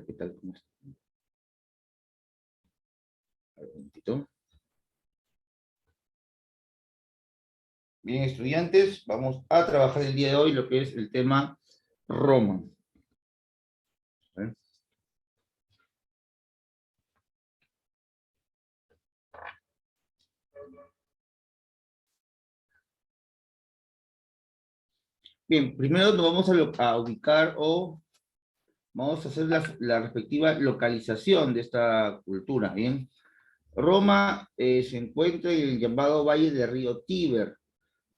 ¿Qué tal? ¿Cómo está? A ver, un momentito. Bien, estudiantes, vamos a trabajar el día de hoy lo que es el tema Roma. A ver. Bien, primero nos vamos a ubicar o vamos a hacer la respectiva localización de esta cultura, ¿bien? Roma se encuentra en el llamado Valle del Río Tíber,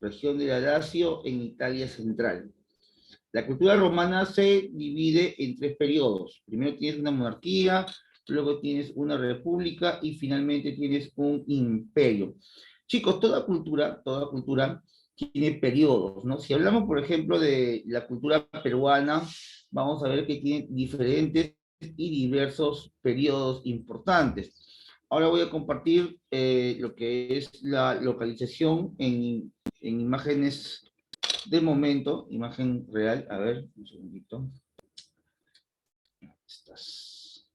región de Lacio, en Italia central. La cultura romana se divide en tres periodos. Primero tienes una monarquía, luego tienes una república y finalmente tienes un imperio. Chicos, toda cultura tiene periodos, ¿no? Si hablamos, por ejemplo, de la cultura peruana, vamos a ver que tiene diferentes y diversos periodos importantes. Ahora voy a compartir lo que es la localización en imágenes de momento, imagen real, a ver, un segundito. Estas.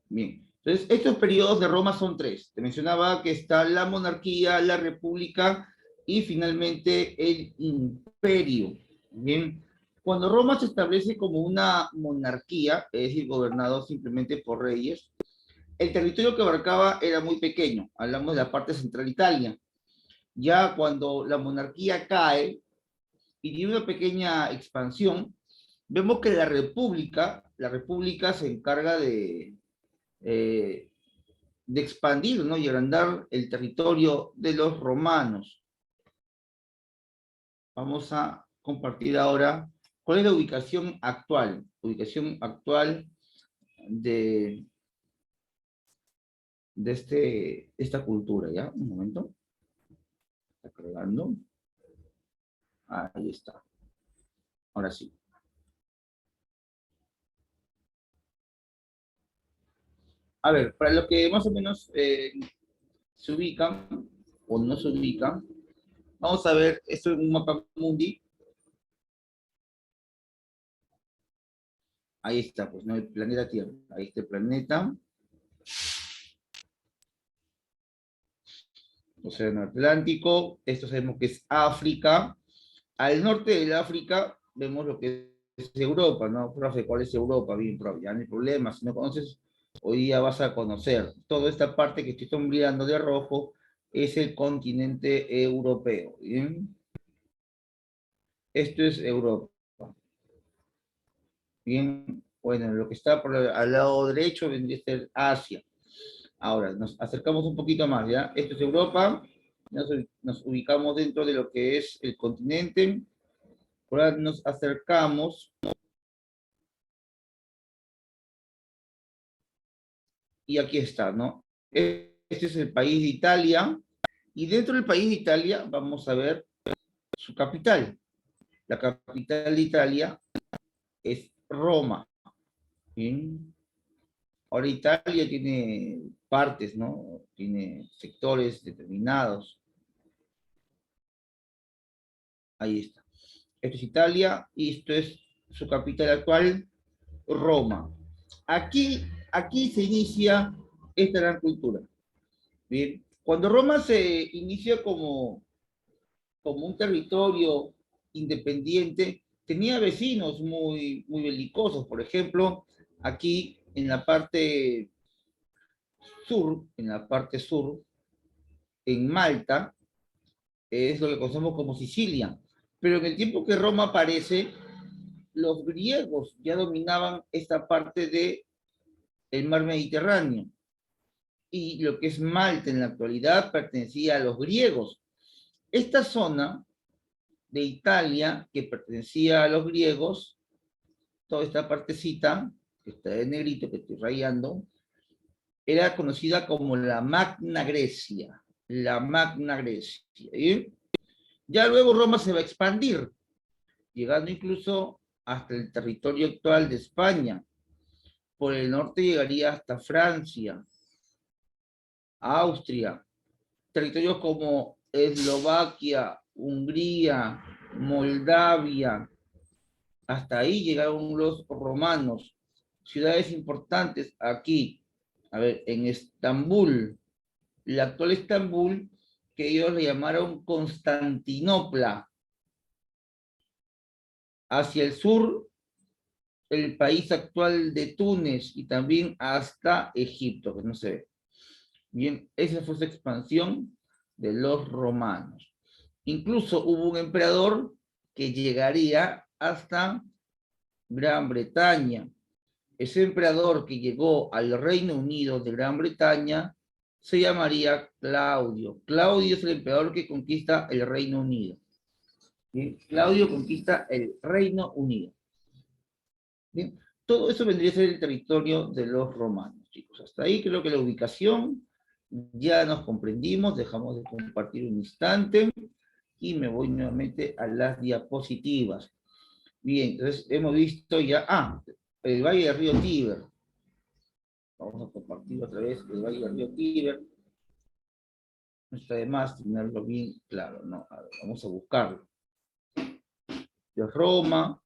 Bien, entonces estos periodos de Roma son tres. Te mencionaba que está la monarquía, la república y finalmente el imperio. Bien, cuando Roma se establece como una monarquía, es decir, gobernado simplemente por reyes, el territorio que abarcaba era muy pequeño. Hablamos de la parte central de Italia. Ya cuando la monarquía cae, y tiene una pequeña expansión, vemos que la república se encarga de expandir, ¿no? Y agrandar el territorio de los romanos. Vamos a compartir ahora cuál es la ubicación actual de, esta cultura, ¿ya? Un momento. Está cargando. Ahí está. Ahora sí. A ver, para lo que más o menos se ubican o no se ubican, vamos a ver esto en un mapa mundi. Ahí está, pues, ¿no? El planeta Tierra. Ahí está el planeta. Océano Atlántico. Esto sabemos que es África. Al norte del África vemos lo que es Europa, ¿no? Profe, ¿cuál es Europa? Bien, profe, ya no hay problema. Si no conoces, hoy día vas a conocer. Toda esta parte que estoy sombreando de rojo es el continente europeo. ¿Bien? Esto es Europa. Bien, bueno, lo que está al lado derecho vendría a ser Asia. Ahora, nos acercamos un poquito más, ¿ya? Esto es Europa, nos ubicamos dentro de lo que es el continente. Ahora nos acercamos y aquí está, ¿no? Este es el país de Italia y dentro del país de Italia vamos a ver su capital. La capital de Italia es Roma. ¿Bien? Ahora Italia tiene partes, ¿no? Tiene sectores determinados. Ahí está. Esto es Italia y esto es su capital actual, Roma. Aquí se inicia esta gran cultura. Bien, cuando Roma se inicia como un territorio independiente, tenía vecinos muy belicosos. Por ejemplo, aquí en la parte sur, en Malta, es lo que conocemos como Sicilia. Pero en el tiempo que Roma aparece, los griegos ya dominaban esta parte del mar Mediterráneo. Y lo que es Malta en la actualidad pertenecía a los griegos. Esta zona de Italia que pertenecía a los griegos, toda esta partecita, que está de negrito, que estoy rayando, era conocida como la Magna Grecia. La Magna Grecia. ¿Sí? Ya luego Roma se va a expandir, llegando incluso hasta el territorio actual de España. Por el norte llegaría hasta Francia, Austria, territorios como Eslovaquia, Hungría, Moldavia. Hasta ahí llegaron los romanos. ciudades importantes aquí. A ver, en Estambul, la actual Estambul, que ellos le llamaron Constantinopla. Hacia el sur, el país actual de Túnez y también hasta Egipto, que no se ve. Bien, esa fue su expansión de los romanos. Incluso hubo un emperador que llegaría hasta Gran Bretaña. Ese emperador que llegó al Reino Unido de Gran Bretaña se llamaría Claudio. Claudio es el emperador que conquista el Reino Unido. ¿Bien? Claudio conquista el Reino Unido. ¿Bien? Todo eso vendría a ser el territorio de los romanos, chicos. Hasta ahí creo que la ubicación ya nos comprendimos, dejamos de compartir un instante y me voy nuevamente a las diapositivas. Bien, entonces hemos visto ya, el Valle del Río Tíber. Vamos a compartir otra vez el Valle del Río Tíber. No está de más tenerlo bien claro, ¿no? A ver, vamos a buscarlo. De Roma.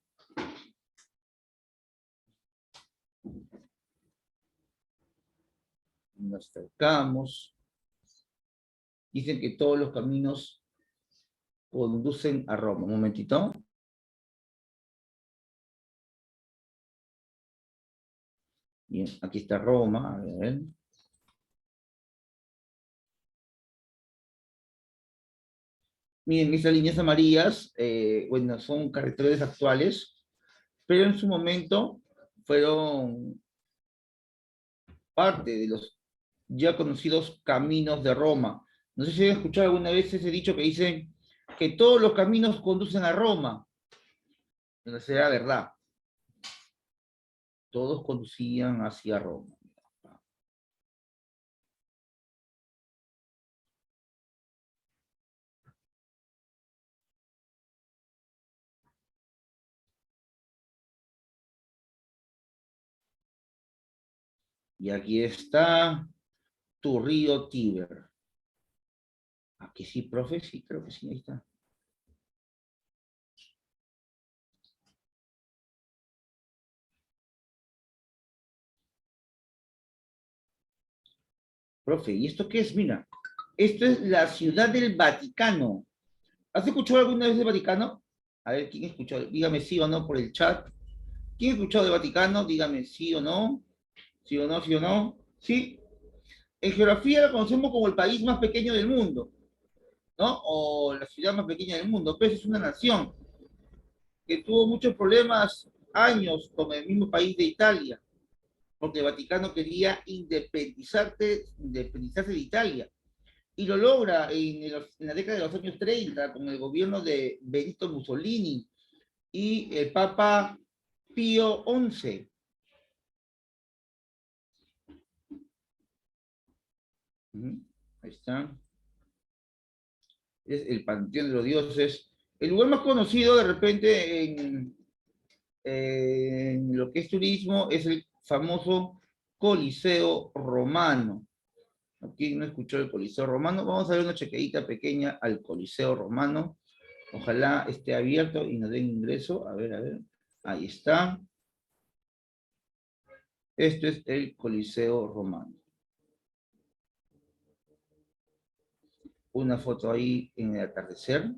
Nos acercamos. Dicen que todos los caminos conducen a Roma. Un momentito. Bien, aquí está Roma. A ver. Miren, esas líneas amarillas, bueno, son carreteras actuales, pero en su momento fueron parte de los ya conocidos caminos de Roma. No sé si han escuchado alguna vez ese dicho que dice que todos los caminos conducen a Roma. No será verdad. Todos conducían hacia Roma. Y aquí está tu río Tíber. Aquí sí, profe, sí, creo que sí, ahí está. Profe, ¿y esto qué es? Mira, esto es la ciudad del Vaticano. ¿Has escuchado alguna vez del Vaticano? A ver, ¿quién escuchó? Dígame sí o no por el chat. ¿Quién ha escuchado del Vaticano? Dígame sí o no. Sí o no, sí o no. Sí. En geografía lo conocemos como el país más pequeño del mundo, ¿no? O la ciudad más pequeña del mundo. Pero es una nación que tuvo muchos problemas, años, con el mismo país de Italia, porque el Vaticano quería independizarse de Italia. Y lo logra en la década de los años 30 con el gobierno de Benito Mussolini y el Papa Pío XI. Ahí está. Es el Panteón de los Dioses. El lugar más conocido de repente en lo que es turismo es el famoso Coliseo Romano. Aquí no escuchó el Coliseo Romano. Vamos a ver una chequeadita pequeña al Coliseo Romano. Ojalá esté abierto y nos den ingreso. A ver, a ver. Ahí está. Este es el Coliseo Romano. Una foto ahí en el atardecer.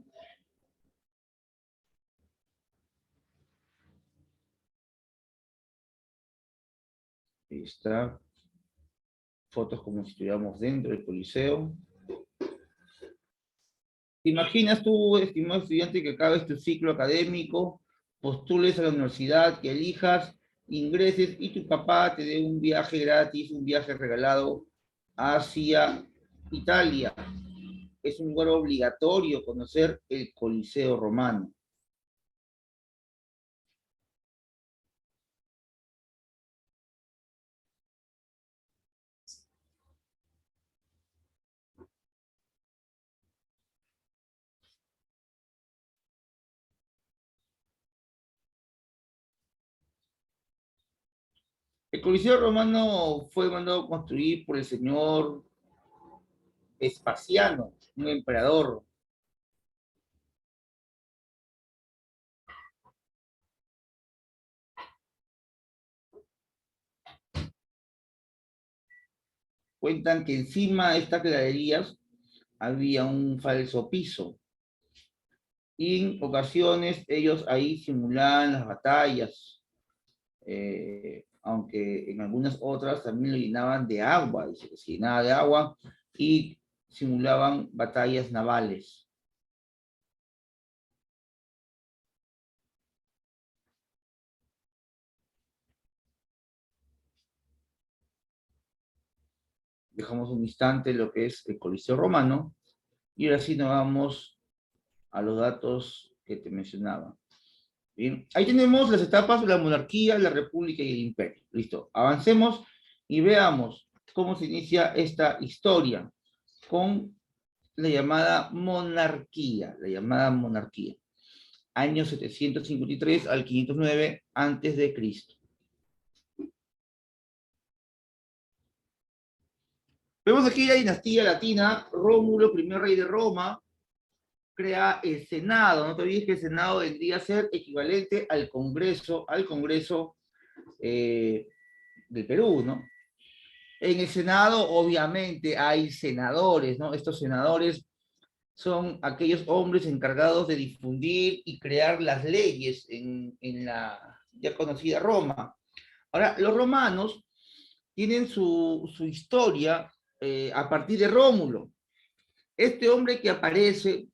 Ahí está. Fotos como si estuviéramos dentro del Coliseo. ¿Te imaginas tú, estimado estudiante, que acabes tu ciclo académico, postules a la universidad, que elijas, ingreses y tu papá te dé un viaje gratis, un viaje regalado hacia Italia? Es un lugar obligatorio conocer el Coliseo Romano. El Coliseo Romano fue mandado a construir por el señor Vespasiano, un emperador. cuentan que encima de estas galerías había un falso piso. Y en ocasiones ellos ahí simulaban las batallas, aunque en algunas otras también lo llenaban de agua, dice que se llenaba de agua y simulaban batallas navales. Dejamos un instante lo que es el Coliseo Romano y ahora sí nos vamos a los datos que te mencionaba. Bien, ahí tenemos las etapas de la monarquía, la república y el imperio. Listo, avancemos y veamos cómo se inicia esta historia con la llamada monarquía, año 753 al 509 antes de Cristo. Vemos aquí la dinastía latina, Rómulo, primer rey de Roma, crea el Senado. No te olvides que el Senado vendría a ser equivalente al Congreso del Perú, ¿no? En el Senado, obviamente, hay senadores, ¿no? Estos senadores son aquellos hombres encargados de difundir y crear las leyes en la ya conocida Roma. Ahora, los romanos tienen su historia a partir de Rómulo. Este hombre que aparece,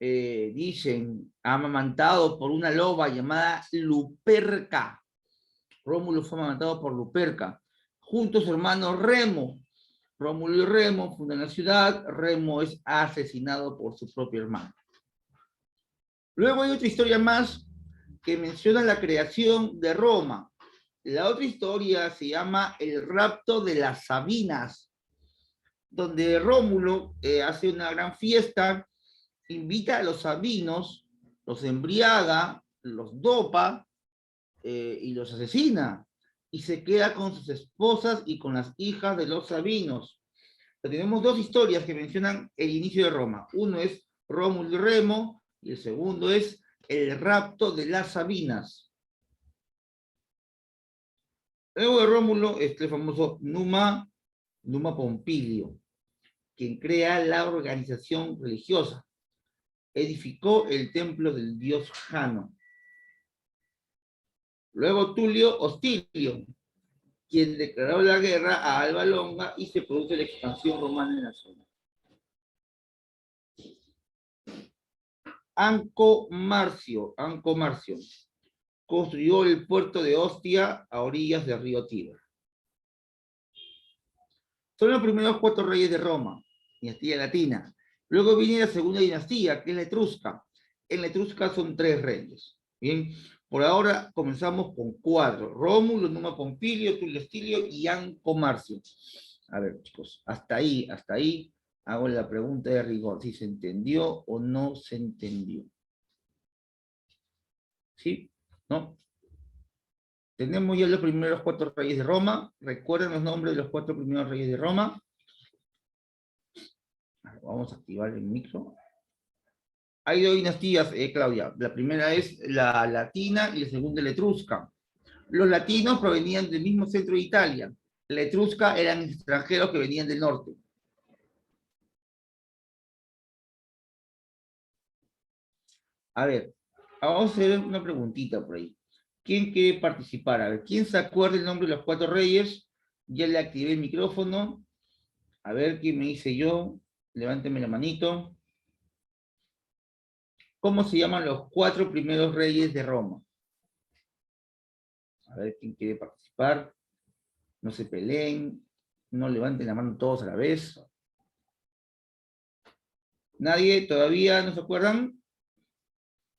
dicen, amamantado por una loba llamada Luperca. Rómulo fue amamantado por Luperca, junto a su hermano Remo. Rómulo y Remo fundan la ciudad, Remo es asesinado por su propio hermano. Luego hay otra historia más que menciona la creación de Roma. La otra historia se llama el rapto de las Sabinas, donde Rómulo hace una gran fiesta, invita a los sabinos, los embriaga, los dopa y los asesina. Y se queda con sus esposas y con las hijas de los sabinos. Tenemos dos historias que mencionan el inicio de Roma. Uno es Rómulo y Remo, y el segundo es el rapto de las Sabinas. Luego de Rómulo, el famoso Numa Pompilio, quien crea la organización religiosa. Edificó el templo del dios Jano. Luego Tulio Hostilio, quien declaró la guerra a Alba Longa y se produce la expansión romana en la zona. Anco Marcio construyó el puerto de Ostia a orillas del río Tíber. Son los primeros 4 reyes de Roma, dinastía latina. Luego viene la segunda dinastía, que es la etrusca. En la etrusca son 3 reyes. Bien, por ahora comenzamos con 4. Rómulo, Numa Pompilio, Tulio Hostilio y Anco Marcio. A ver, chicos, hasta ahí hago la pregunta de rigor, si se entendió o no se entendió. ¿Sí? ¿No? Tenemos ya los primeros 4 reyes de Roma. ¿Recuerdan los nombres de los 4 primeros reyes de Roma? Vamos a activar el micro. Hay 2 dinastías, Claudia. La primera es la latina y la segunda la etrusca. Los latinos provenían del mismo centro de Italia. La etrusca eran extranjeros que venían del norte. A ver, vamos a hacer una preguntita por ahí. ¿Quién quiere participar? A ver, ¿quién se acuerda el nombre de los 4 reyes? Ya le activé el micrófono. A ver, ¿quién me dice yo? Levánteme la manito. ¿Cómo se llaman los 4 primeros reyes de Roma? A ver, ¿quién quiere participar? No se peleen, no levanten la mano todos a la vez. ¿Nadie todavía no se acuerdan?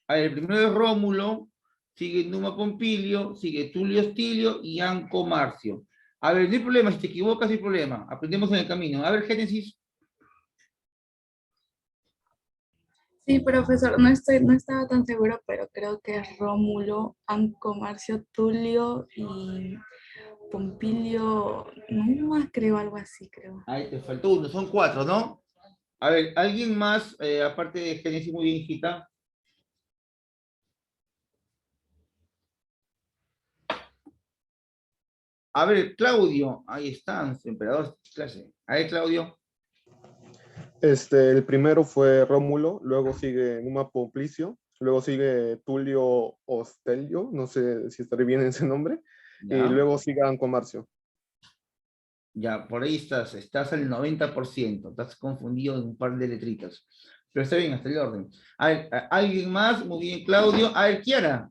A ver, el primero es Rómulo, sigue Numa Pompilio, sigue Tulio Hostilio y Anco Marcio. A ver, no hay problema, si te equivocas, no hay problema. Aprendemos en el camino. A ver, Génesis. Sí, profesor, no estaba tan seguro, pero creo que es Rómulo, Anco, Marcio, Tulio y Pompilio, Numa, creo, algo así, creo. Ahí te faltó uno, son 4, ¿no? A ver, ¿alguien más, aparte de Génesis, muy bien, hijita? A ver, Claudio, ahí están, emperador clase. A ver, Claudio. El primero fue Rómulo, luego sigue Numa Poplicio, luego sigue Tulio Hostelio, no sé si estaré bien en ese nombre, y Ya, luego sigue Ancomarcio. ya, por ahí estás al 90%, estás confundido en un par de letritas. Pero está bien, hasta el orden. A ver, ¿alguien más? Muy bien, Claudio. A ver, Kiara.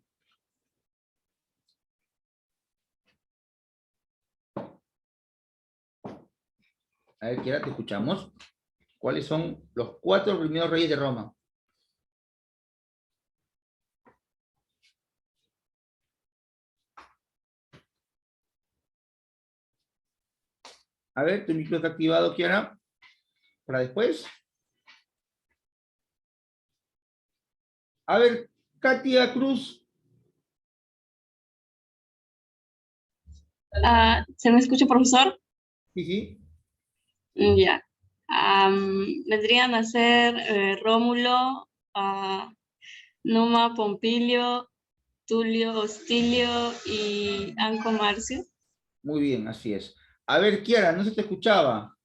A ver, Kiara, te escuchamos. ¿Cuáles son los 4 primeros reyes de Roma? A ver, tu micro está activado, Kiara. Para después. A ver, Katia Cruz. ¿Se me escucha, profesor? Sí, sí. Ya. Vendrían a ser Rómulo, Numa Pompilio, Tulio Hostilio y Anco Marcio. Muy bien, así es. A ver, Kiara, no se te escuchaba.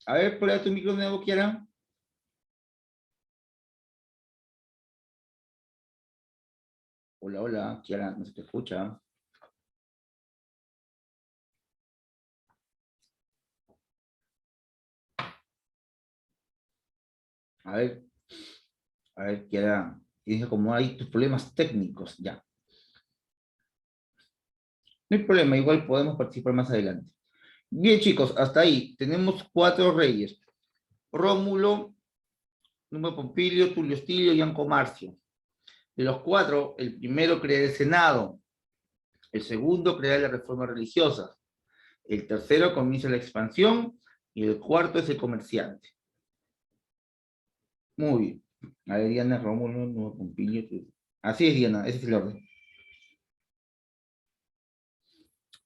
A ver, prueba tu micro de nuevo, Kiara. Hola, hola, Kiara, no se te escucha. A ver, Kiara, tienes que acomodar ahí tus problemas técnicos, ya. No hay problema, igual podemos participar más adelante. Bien, chicos, hasta ahí. Tenemos 4 reyes. Rómulo, Numa Pompilio, Tulio Hostilio y Anco Marcio. De los 4, el primero crea el Senado, el segundo crea la reforma religiosa, el tercero comienza la expansión y el cuarto es el comerciante. Muy bien. A ver, Diana, Rómulo, Numa Pompilio. Así es, Diana, ese es el orden.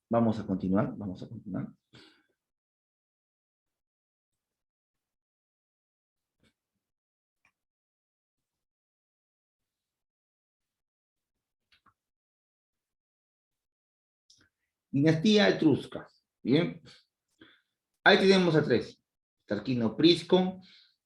Vamos a continuar, vamos a continuar. Dinastía etrusca. Bien. Ahí tenemos a 3. Tarquino Prisco,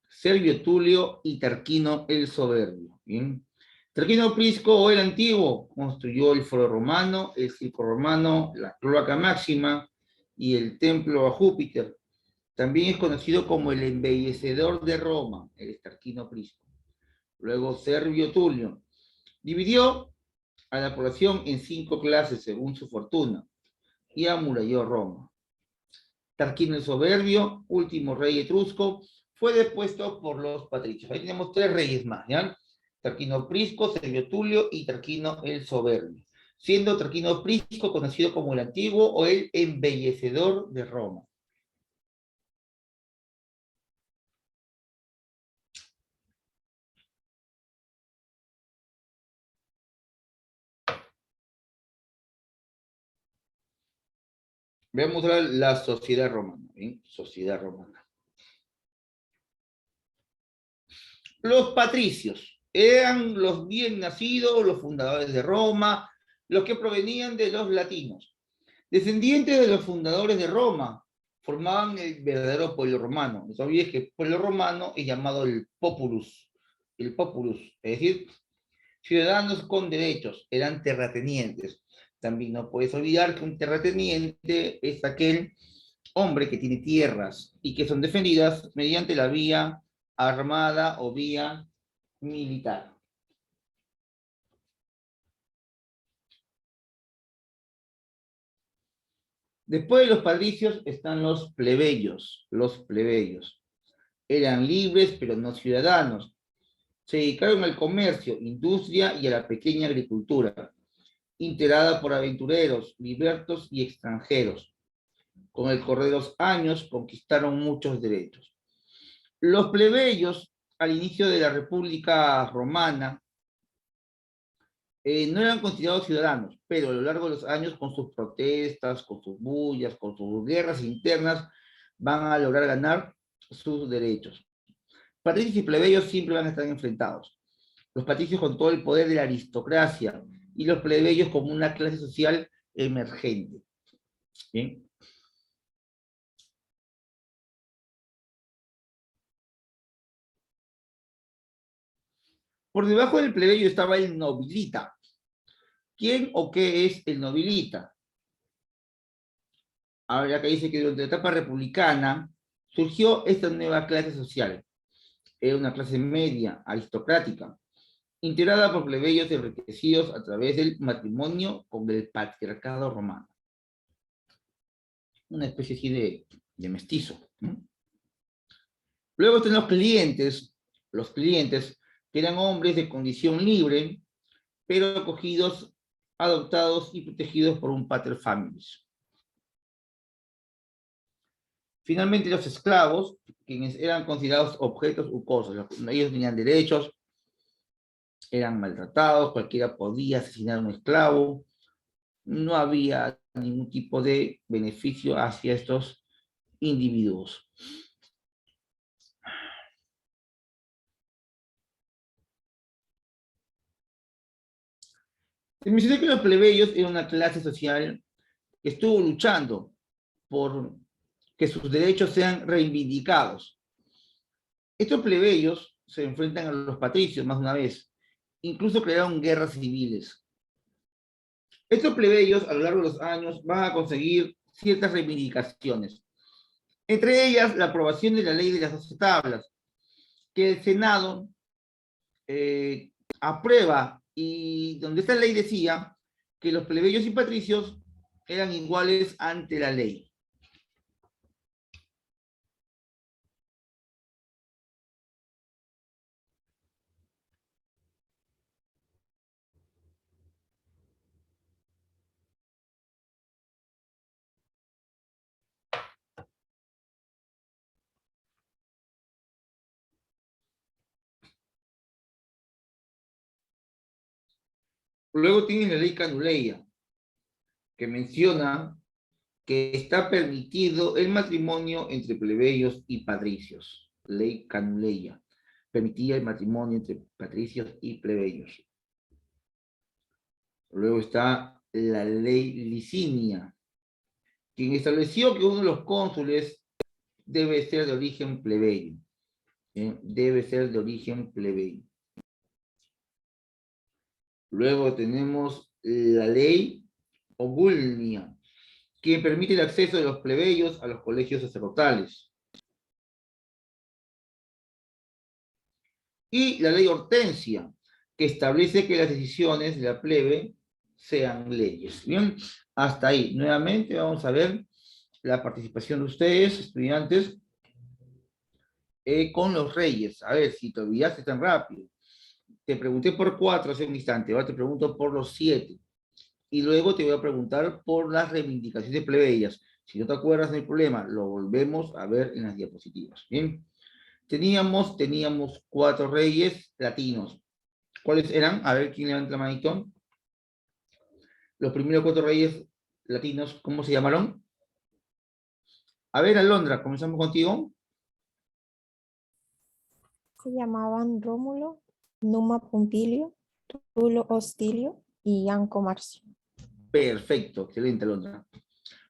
Servio Tulio y Tarquino el Soberbio. Bien. Tarquino Prisco o el Antiguo construyó el Foro Romano, el Circo Romano, la Cloaca Máxima y el Templo a Júpiter. También es conocido como el embellecedor de Roma, el Tarquino Prisco. Luego Servio Tulio dividió a la población en 5 clases según su fortuna y amuralló Roma. Tarquino el Soberbio, último rey etrusco, fue depuesto por los patricios. Ahí tenemos 3 reyes más, ¿ya? Tarquino Prisco, Servio Tulio y Tarquino el Soberbio. Siendo Tarquino Prisco conocido como el Antiguo o el embellecedor de Roma. Veamos ahora la sociedad romana. ¿Bien? Sociedad romana. Los patricios eran los bien nacidos, los fundadores de Roma, los que provenían de los latinos. Descendientes de los fundadores de Roma, formaban el verdadero pueblo romano. No olvides que el pueblo romano es llamado el populus, es decir, ciudadanos con derechos, eran terratenientes. También no puedes olvidar que un terrateniente es aquel hombre que tiene tierras y que son defendidas mediante la vía armada o vía militar. Después de los patricios están los plebeyos. Los plebeyos eran libres pero no ciudadanos. Se dedicaron al comercio, industria y a la pequeña agricultura, integrada por aventureros, libertos y extranjeros. Con el correr de los años conquistaron muchos derechos. Los plebeyos, al inicio de la República Romana, no eran considerados ciudadanos, pero a lo largo de los años, con sus protestas, con sus bullas, con sus guerras internas, van a lograr ganar sus derechos. Patricios y plebeyos siempre van a estar enfrentados. Los patricios con todo el poder de la aristocracia y los plebeyos como una clase social emergente. Bien. Por debajo del plebeyo estaba el nobilita. ¿Quién o qué es el nobilita? Ahora acá dice que durante la etapa republicana surgió esta nueva clase social. Era una clase media, aristocrática, integrada por plebeyos enriquecidos a través del matrimonio con el patriarcado romano. Una especie así de mestizo, ¿no? Luego están los clientes que eran hombres de condición libre, pero acogidos, adoptados y protegidos por un pater familias. Finalmente, los esclavos, quienes eran considerados objetos u cosas, ellos tenían derechos, eran maltratados, cualquiera podía asesinar a un esclavo, no había ningún tipo de beneficio hacia estos individuos. Se mencioné que los plebeyos eran una clase social que estuvo luchando por que sus derechos sean reivindicados. Estos plebeyos se enfrentan a los patricios más de una vez, incluso crearon guerras civiles. Estos plebeyos a lo largo de los años van a conseguir ciertas reivindicaciones, entre ellas la aprobación de la ley de las 12 tablas, que el Senado aprueba, y donde esta ley decía que los plebeyos y patricios eran iguales ante la ley. Luego tienen la ley Canuleia, que menciona que está permitido el matrimonio entre plebeyos y patricios. Ley Canuleia. Permitía el matrimonio entre patricios y plebeyos. Luego está la ley Licinia, quien estableció que uno de los cónsules debe ser de origen plebeyo. Debe ser de origen plebeyo. Luego tenemos la ley Ogulnia, que permite el acceso de los plebeyos a los colegios sacerdotales. Y la ley Hortensia, que establece que las decisiones de la plebe sean leyes. Bien, hasta ahí. Nuevamente vamos a ver la participación de ustedes, estudiantes, con los reyes. A ver, si te olvidaste tan rápido. Te pregunté por 4 hace un instante, ahora te pregunto por los 7. Y luego te voy a preguntar por las reivindicaciones plebeyas. Si no te acuerdas, no hay problema, lo volvemos a ver en las diapositivas. Bien, teníamos 4 reyes latinos. ¿Cuáles eran? A ver, ¿quién levanta la manito? Los primeros 4 reyes latinos, ¿cómo se llamaron? A ver, Alondra, comenzamos contigo. Se llamaban Rómulo, Numa Pompilio, Tulo Hostilio y Anco Marcio. Perfecto, excelente, Alondra.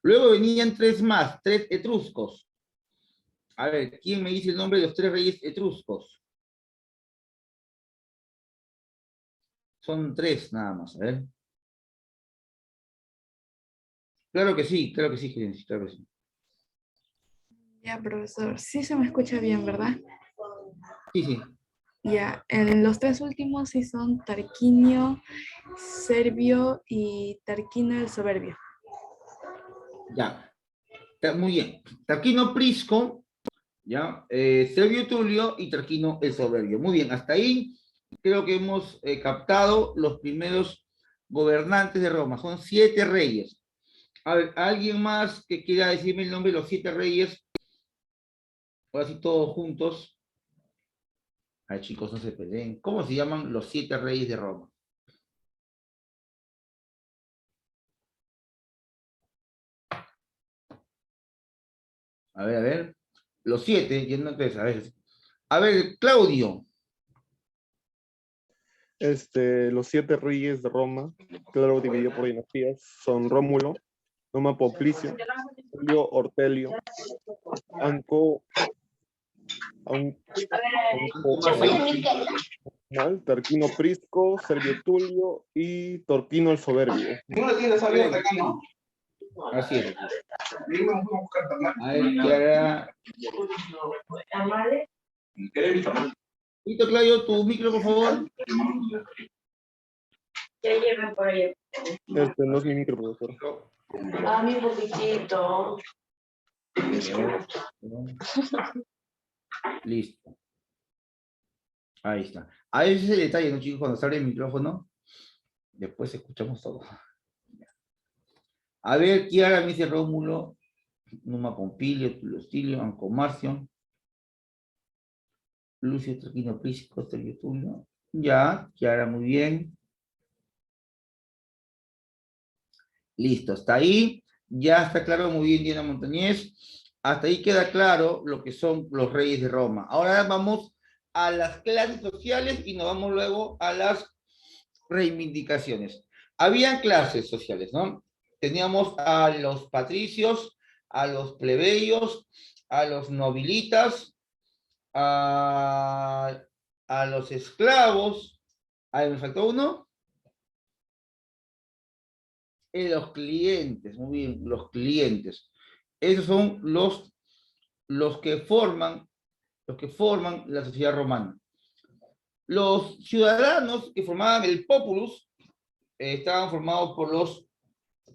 Luego venían 3 más, 3 etruscos. A ver, ¿quién me dice el nombre de los 3 reyes etruscos? Son 3 nada más, a ver. Claro que sí, Gerencia, claro que sí. Ya, profesor. Sí se me escucha bien, ¿verdad? Sí, sí. Ya, en los 3 últimos sí son Tarquinio, Servio y Tarquino el Soberbio. Ya. Muy bien. Tarquino Prisco, ya. Servio Tulio y Tarquino el Soberbio. Muy bien, hasta ahí creo que hemos captado los primeros gobernantes de Roma. Son 7 reyes. A ver, ¿alguien más que quiera decirme el nombre de los 7 reyes? Ahora sí, todos juntos. Ay, chicos, no se peleen. ¿Cómo se llaman los 7 reyes de Roma? A ver. Los 7, yendo a 3, a ver. A ver, Claudio. Los 7 reyes de Roma, claro, dividido por dinastías, son Rómulo, Numa Poplicio, Tulio Ortelio, Anco, Tarquino Prisco, Servio Tulio y Torquino el Soberbio. Así es. A ver, Kiara. Listo, Claudio, tu micro, por favor. Este no es mi micro, profesor. Ah, mi poquitito. Listo. Ahí está. Ahí ese es el detalle, ¿no, chicos? Cuando sale el micrófono, después escuchamos todo. A ver, Kiara me dice Rómulo, Numa Pompilio, Tulio Hostilio, Anco Marcio, Lucio Tarquino Prisco, Sergio Tulio. Ya, Kiara, muy bien. Listo, hasta ahí. Ya está claro muy bien, Diana Montañez. Hasta ahí queda claro lo que son los reyes de Roma. Ahora vamos a las clases sociales y nos vamos luego a las reivindicaciones. Habían clases sociales, ¿no? Teníamos a los patricios, a los plebeyos, a los nobilitas, a los esclavos. Ahí me faltó uno. Los clientes, muy bien, los clientes. Esos son los que forman la sociedad romana. Los ciudadanos que formaban el populus estaban formados por los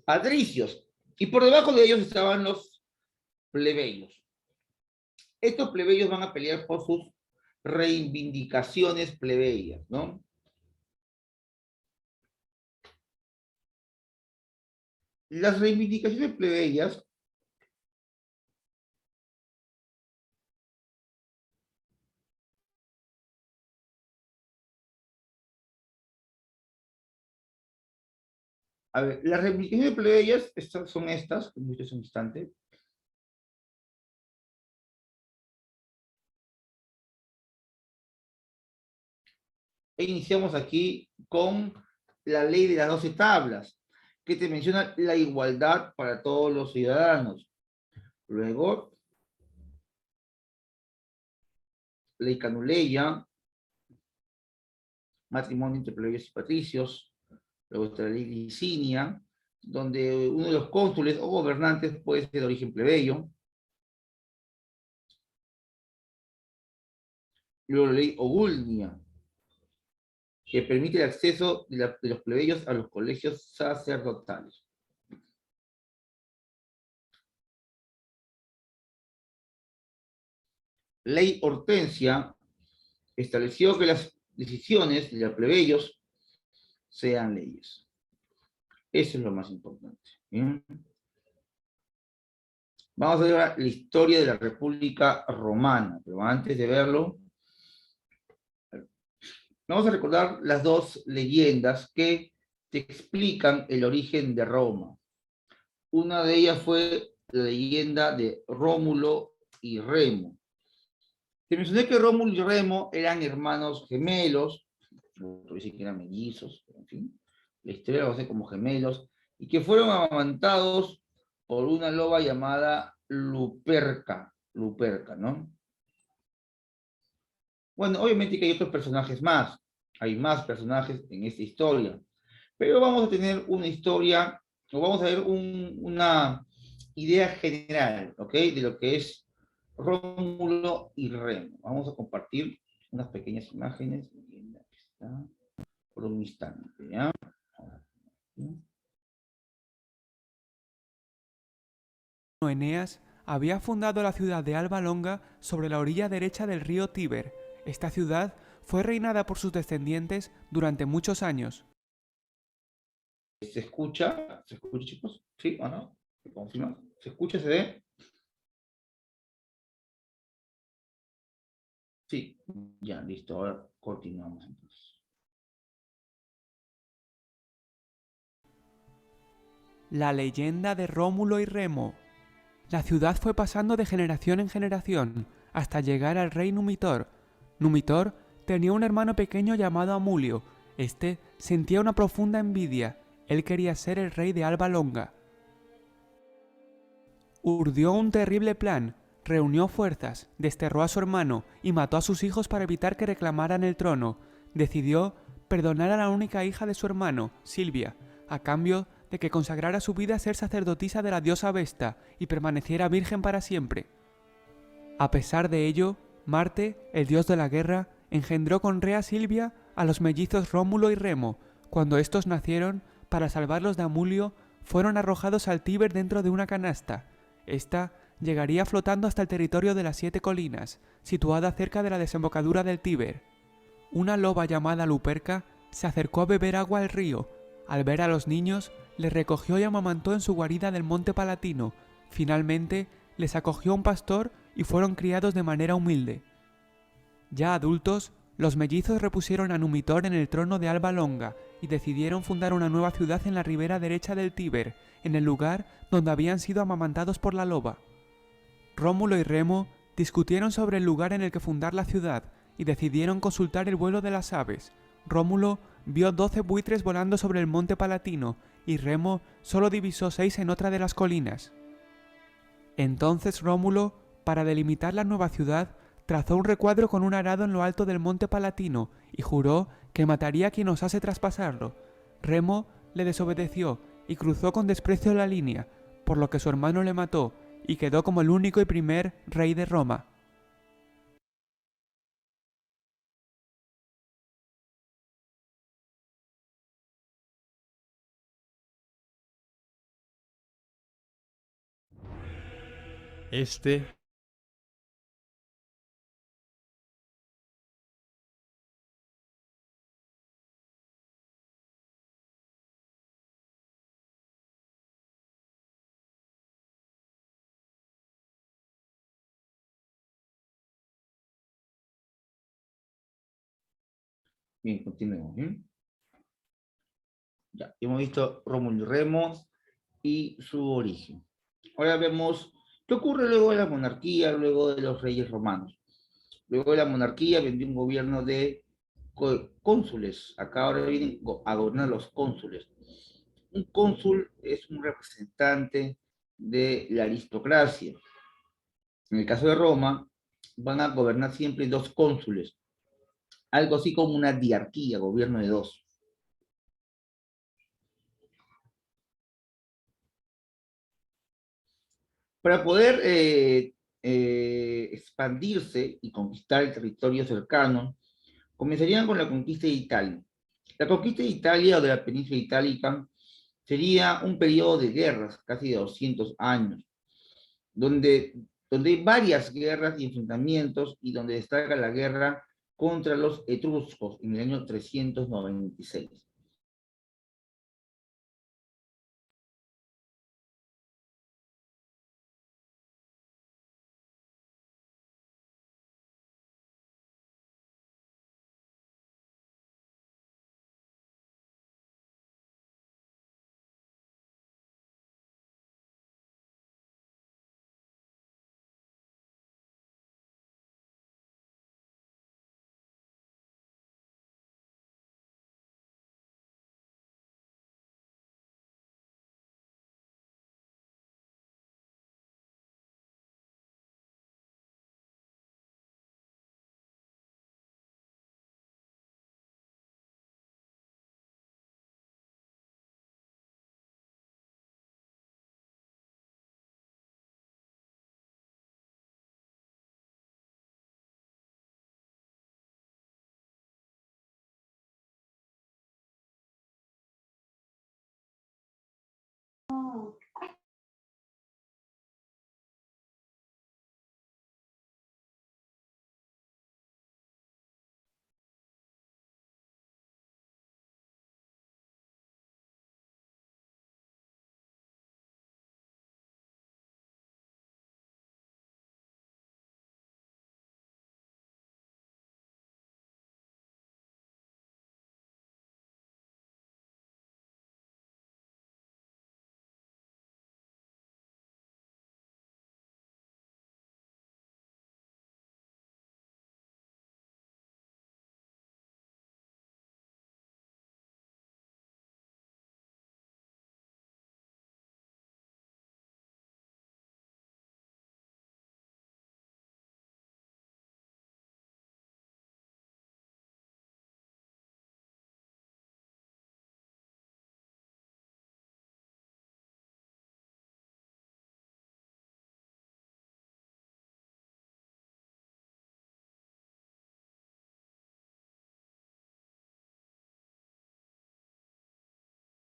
patricios y por debajo de ellos estaban los plebeyos. Estos plebeyos van a pelear por sus reivindicaciones plebeyas, ¿no? Las reivindicaciones plebeyas a ver, las reivindicaciones plebeyas son estas, que me un instante. E iniciamos aquí con la ley de las 12 tablas, que te menciona la igualdad para todos los ciudadanos. Luego, ley Canuleia, matrimonio entre plebeyos y patricios. Luego está la ley Licinia, donde uno de los cónsules o gobernantes puede ser de origen plebeyo. Luego la ley Ogulnia, que permite el acceso de los plebeyos a los colegios sacerdotales. Ley Hortensia estableció que las decisiones de los plebeyos sean leyes. Eso es lo más importante. ¿Bien? Vamos a ver ahora la historia de la República Romana, pero antes de verlo, vamos a recordar las dos leyendas que te explican el origen de Roma. Una de ellas fue la leyenda de Rómulo y Remo. Te mencioné que Rómulo y Remo eran hermanos gemelos, otros dicen que eran mellizos, en fin, la historia los hace como gemelos, y que fueron amamantados por una loba llamada Luperca, ¿no? Bueno, obviamente que hay otros personajes más, hay más personajes en esta historia, pero vamos a tener una historia, o vamos a ver una idea general, ¿ok? De lo que es Rómulo y Remo. Vamos a compartir unas pequeñas imágenes. Aquí está, por un instante, ¿ya? Eneas había fundado la ciudad de Alba Longa sobre la orilla derecha del río Tíber. Esta ciudad fue reinada por sus descendientes durante muchos años. ¿Se escucha? ¿Se escucha, chicos? ¿Sí o no? ¿Se confirma? ¿Se escucha? ¿Se ve? Sí, ya, listo. Ahora continuamos entonces. La leyenda de Rómulo y Remo. La ciudad fue pasando de generación en generación hasta llegar al rey Numitor. Numitor tenía un hermano pequeño llamado Amulio. Este sentía una profunda envidia. Él quería ser el rey de Alba Longa. urdió un terrible plan, reunió fuerzas, desterró a su hermano y mató a sus hijos para evitar que reclamaran el trono. Decidió perdonar a la única hija de su hermano, Silvia, a cambio de que consagrara su vida a ser sacerdotisa de la diosa Vesta y permaneciera virgen para siempre. A pesar de ello, Marte, el dios de la guerra, engendró con Rea Silvia a los mellizos Rómulo y Remo. Cuando estos nacieron, para salvarlos de Amulio, fueron arrojados al Tíber dentro de una canasta. Esta llegaría flotando hasta el territorio de las 7 colinas, situada cerca de la desembocadura del Tíber. Una loba llamada Luperca se acercó a beber agua al río. Al ver a los niños, les recogió y amamantó en su guarida del Monte Palatino. Finalmente, les acogió un pastor y fueron criados de manera humilde. Ya adultos, los mellizos repusieron a Numitor en el trono de Alba Longa y decidieron fundar una nueva ciudad en la ribera derecha del Tíber, en el lugar donde habían sido amamantados por la loba. Rómulo y Remo discutieron sobre el lugar en el que fundar la ciudad y decidieron consultar el vuelo de las aves. Rómulo vio 12 buitres volando sobre el monte Palatino y Remo solo divisó 6 en otra de las colinas. Entonces Rómulo, para delimitar la nueva ciudad, trazó un recuadro con un arado en lo alto del monte Palatino y juró que mataría a quien osase traspasarlo. Remo le desobedeció y cruzó con desprecio la línea, por lo que su hermano le mató y quedó como el único y primer rey de Roma. Este Bien, continuemos. ¿Bien? Ya, hemos visto Rómulo y Remo y su origen. Ahora vemos qué ocurre luego de la monarquía, luego de los reyes romanos. Luego de la monarquía vendría un gobierno de cónsules. Acá ahora vienen a gobernar los cónsules. Un cónsul es un representante de la aristocracia. En el caso de Roma, van a gobernar siempre 2 cónsules, algo así como una diarquía, gobierno de 2. Para poder expandirse y conquistar el territorio cercano, comenzarían con la conquista de Italia. La conquista de Italia o de la península itálica sería un periodo de guerras, casi de 200 años, donde, donde hay varias guerras y enfrentamientos y donde destaca la guerra contra los etruscos en el año 396.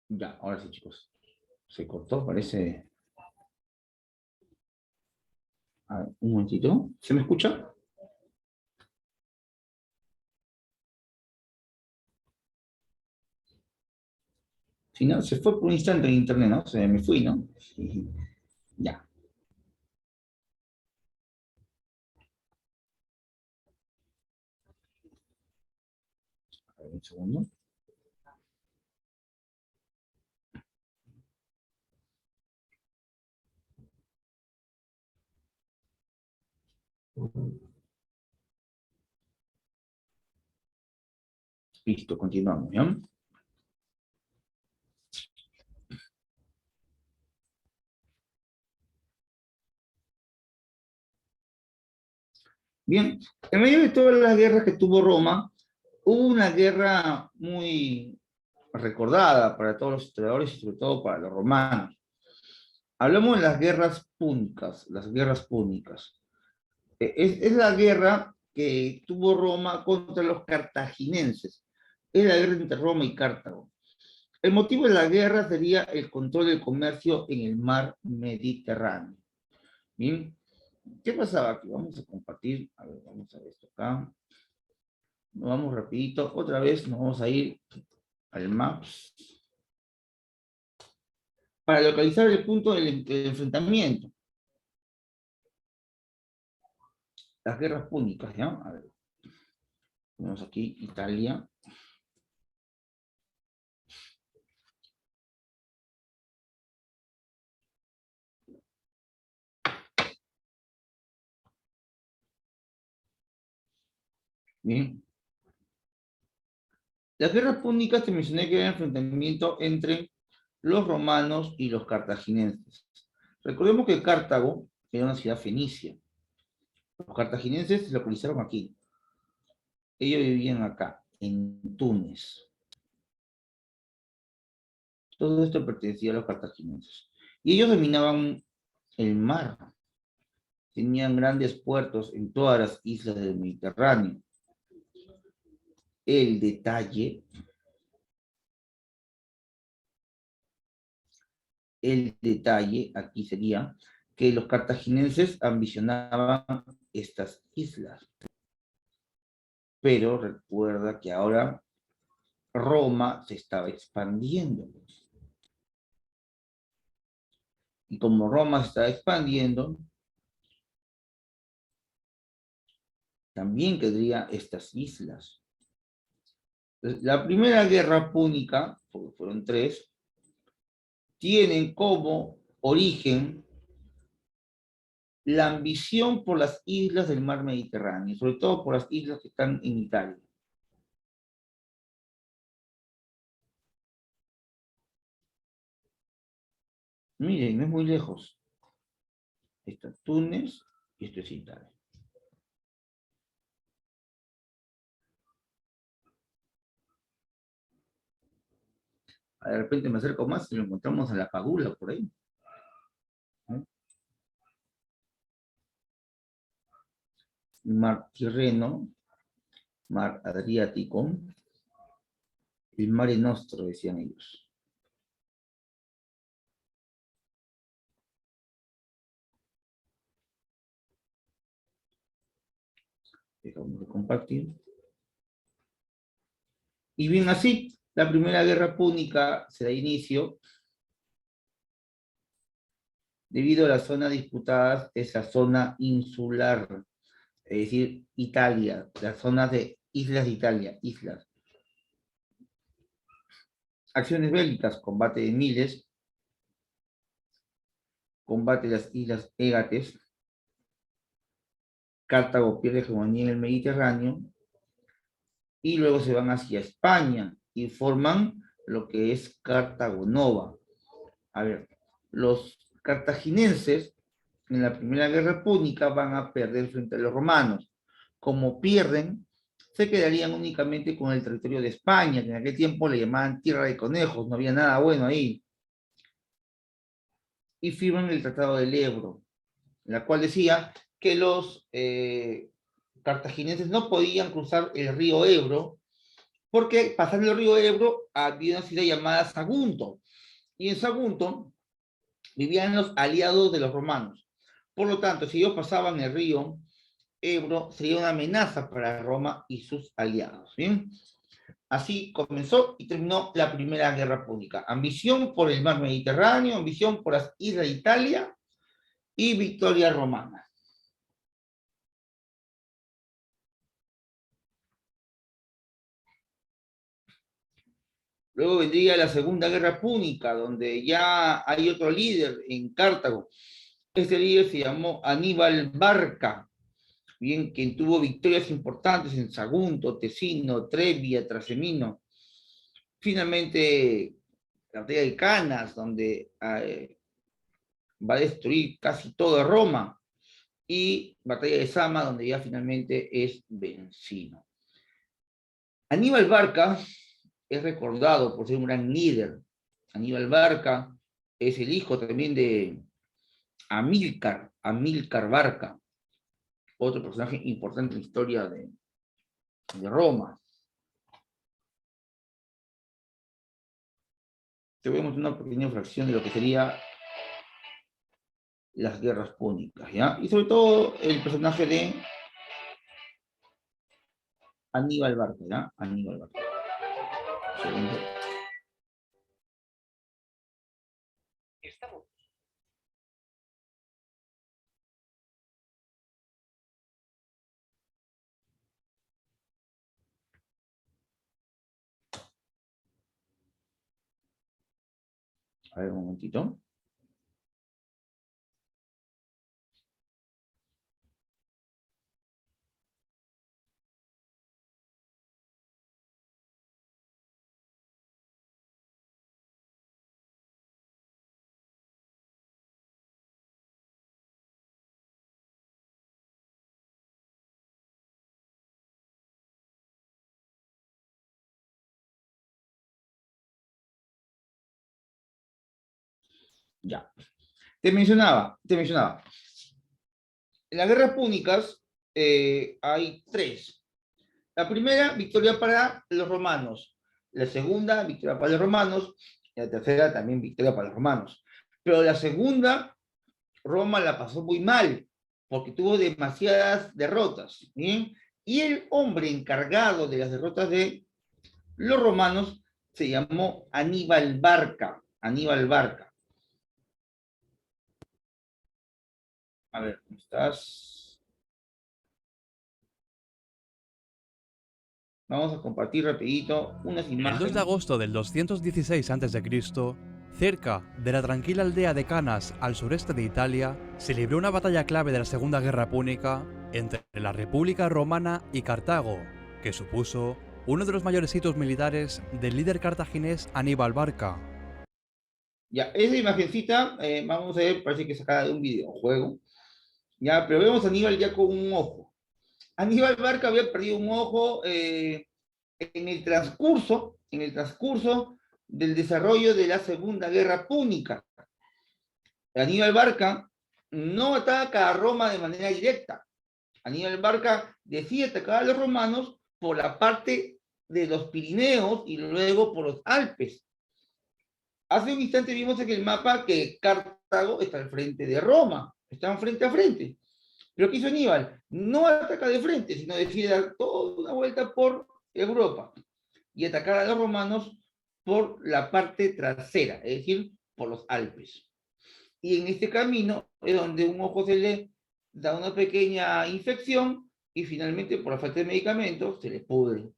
Ya, ahora sí, chicos. Se cortó, parece. A ver, un momentito. ¿Se me escucha? Si no, se fue por un instante en internet, ¿no? Se me fui, ¿no? Sí. Ya. A ver, un segundo. Listo, continuamos, ¿ya? Bien, en medio de todas las guerras que tuvo Roma, hubo una guerra muy recordada para todos los historiadores y sobre todo para los romanos. Hablamos de las guerras púnicas, las guerras púnicas. Es la guerra que tuvo Roma contra los cartaginenses. Es la guerra entre Roma y Cartago. El motivo de la guerra sería el control del comercio en el mar Mediterráneo. Bien, ¿qué pasaba aquí? Vamos a compartir, a ver, vamos a ver esto acá. Nos vamos rapidito, otra vez nos vamos a ir al Maps para localizar el punto del enfrentamiento. Las guerras púnicas, ¿ya? A ver, tenemos aquí Italia. Bien. Las guerras púnicas te mencioné que era el enfrentamiento entre los romanos y los cartaginenses. Recordemos que Cartago era una ciudad fenicia. Los cartaginenses se localizaron aquí. Ellos vivían acá, en Túnez. Todo esto pertenecía a los cartaginenses. Y ellos dominaban el mar. Tenían grandes puertos en todas las islas del Mediterráneo. El detalle aquí sería que los cartaginenses ambicionaban estas islas. Pero recuerda que ahora Roma se estaba expandiendo. Y como Roma se estaba expandiendo, también querría estas islas. La primera guerra púnica, porque fueron 3, tienen como origen la ambición por las islas del mar Mediterráneo, sobre todo por las islas que están en Italia. Miren, no es muy lejos. Esto es Túnez y esto es Italia. De repente me acerco más y lo encontramos en la Padula, por ahí. Mar Tirreno, Mar Adriático, el Mare Nostro, decían ellos. Dejamos de compartir. Y bien así, la primera guerra púnica se da inicio debido a la zona disputada, es la zona insular, es decir, Italia, las zonas de islas de Italia, islas. Acciones bélicas, combate de Miles, combate de las islas Égates, Cartago pierde hegemonía en el Mediterráneo, y luego se van hacia España y forman lo que es Cartago Nova. A ver, los cartaginenses en la Primera Guerra Púnica van a perder frente a los romanos. Como pierden, se quedarían únicamente con el territorio de España, que en aquel tiempo le llamaban Tierra de Conejos, no había nada bueno ahí. Y firman el Tratado del Ebro, en la cual decía que los cartaginenses no podían cruzar el río Ebro porque pasando el río Ebro había una ciudad llamada Sagunto, y en Sagunto vivían los aliados de los romanos. Por lo tanto, si ellos pasaban el río Ebro, sería una amenaza para Roma y sus aliados. ¿Bien? Así comenzó y terminó la Primera Guerra Púnica. Ambición por el mar Mediterráneo, ambición por las islas de Italia y victoria romana. Luego vendría la Segunda Guerra Púnica, donde ya hay otro líder en Cartago. Este líder se llamó Aníbal Barca, bien, quien tuvo victorias importantes en Sagunto, Tesino, Trebia, Trasimeno. Finalmente, la batalla de Canas, donde va a destruir casi toda Roma, y batalla de Zama, donde ya finalmente es vencido. Aníbal Barca es recordado por ser un gran líder. Aníbal Barca es el hijo también de Amílcar Barca, otro personaje importante en la historia de Roma. Te voy a mostrar una pequeña fracción de lo que sería las guerras púnicas, ¿ya? Y sobre todo el personaje de Aníbal Barca, ¿ya? Aníbal Barca. Segundo. A ver, un momentito. Ya. Te mencionaba. En las guerras púnicas hay tres. La primera, victoria para los romanos. La segunda, victoria para los romanos. Y la tercera, también victoria para los romanos. Pero la segunda, Roma la pasó muy mal, porque tuvo demasiadas derrotas. ¿Bien? Y el hombre encargado de las derrotas de los romanos se llamó Aníbal Barca. Aníbal Barca. A ver, ¿cómo estás? Vamos a compartir rapidito unas imágenes. El 2 de agosto del 216 a.C., cerca de la tranquila aldea de Canas al sureste de Italia, se libró una batalla clave de la Segunda Guerra Púnica entre la República Romana y Cartago, que supuso uno de los mayores hitos militares del líder cartaginés Aníbal Barca. Ya, esa imagencita, vamos a ver, parece que es sacada de un videojuego. Ya, pero vemos a Aníbal ya con un ojo. Aníbal Barca había perdido un ojo en el transcurso del desarrollo de la Segunda Guerra Púnica. Aníbal Barca no ataca a Roma de manera directa. Aníbal Barca decide atacar a los romanos por la parte de los Pirineos y luego por los Alpes. Hace un instante vimos en el mapa que Cartago está al frente de Roma. Están frente a frente. Pero ¿qué hizo Aníbal? No ataca de frente, sino decide dar toda una vuelta por Europa y atacar a los romanos por la parte trasera, es decir, por los Alpes. Y en este camino es donde un ojo se le da una pequeña infección y finalmente, por la falta de medicamentos, se le pudre.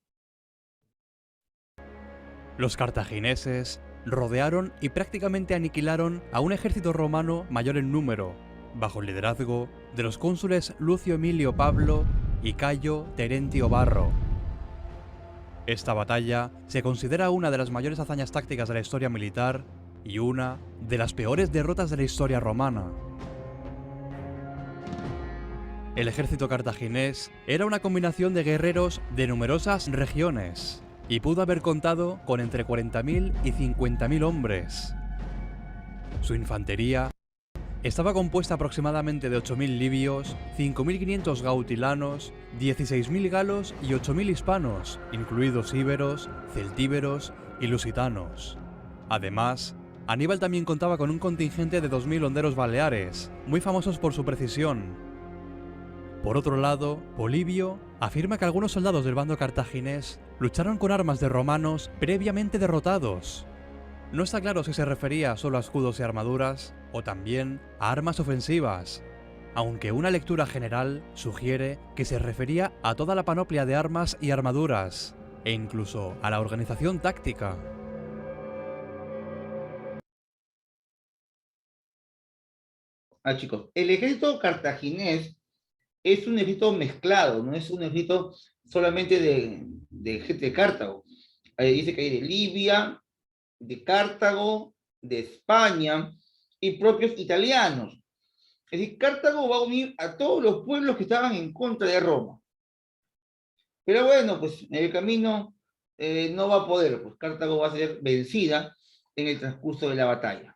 Los cartagineses rodearon y prácticamente aniquilaron a un ejército romano mayor en número, bajo el liderazgo de los cónsules Lucio Emilio Pablo y Cayo Terentio Varro. Esta batalla se considera una de las mayores hazañas tácticas de la historia militar y una de las peores derrotas de la historia romana. El ejército cartaginés era una combinación de guerreros de numerosas regiones y pudo haber contado con entre 40.000 y 50.000 hombres. Su infantería estaba compuesta aproximadamente de 8.000 libios, 5.500 gautilanos, 16.000 galos y 8.000 hispanos, incluidos íberos, celtíberos y lusitanos. Además, Aníbal también contaba con un contingente de 2.000 honderos baleares, muy famosos por su precisión. Por otro lado, Polibio afirma que algunos soldados del bando cartaginés lucharon con armas de romanos previamente derrotados. No está claro si se refería solo a escudos y armaduras o también a armas ofensivas, aunque una lectura general sugiere que se refería a toda la panoplia de armas y armaduras, e incluso a la organización táctica. Chicos, el ejército cartaginés es un ejército mezclado, no es un ejército solamente de gente de Cartago. Dice que hay de Libia, de Cartago, de España y propios italianos. Es decir, Cartago va a unir a todos los pueblos que estaban en contra de Roma. Pero bueno, pues en el camino no va a poder, pues Cartago va a ser vencida en el transcurso de la batalla.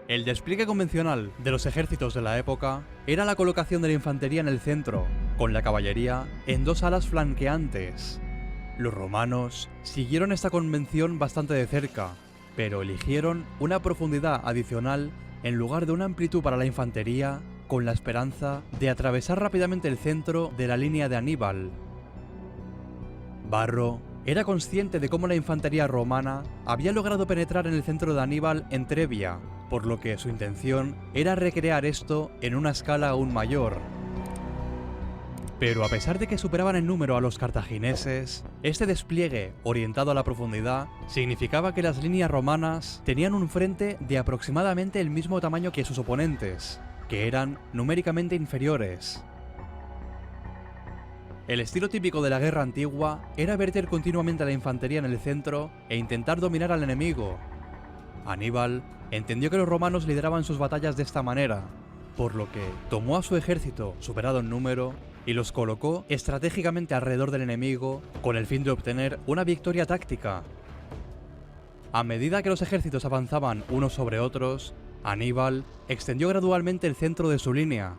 El despliegue convencional de los ejércitos de la época era la colocación de la infantería en el centro, con la caballería en dos alas flanqueantes. Los romanos siguieron esta convención bastante de cerca, pero eligieron una profundidad adicional en lugar de una amplitud para la infantería, con la esperanza de atravesar rápidamente el centro de la línea de Aníbal. Varro era consciente de cómo la infantería romana había logrado penetrar en el centro de Aníbal en Trebia, por lo que su intención era recrear esto en una escala aún mayor. Pero a pesar de que superaban en número a los cartagineses, este despliegue orientado a la profundidad significaba que las líneas romanas tenían un frente de aproximadamente el mismo tamaño que sus oponentes, que eran numéricamente inferiores. El estilo típico de la guerra antigua era verter continuamente a la infantería en el centro e intentar dominar al enemigo. Aníbal entendió que los romanos lideraban sus batallas de esta manera, por lo que tomó a su ejército, superado en número, y los colocó estratégicamente alrededor del enemigo con el fin de obtener una victoria táctica. A medida que los ejércitos avanzaban unos sobre otros, Aníbal extendió gradualmente el centro de su línea.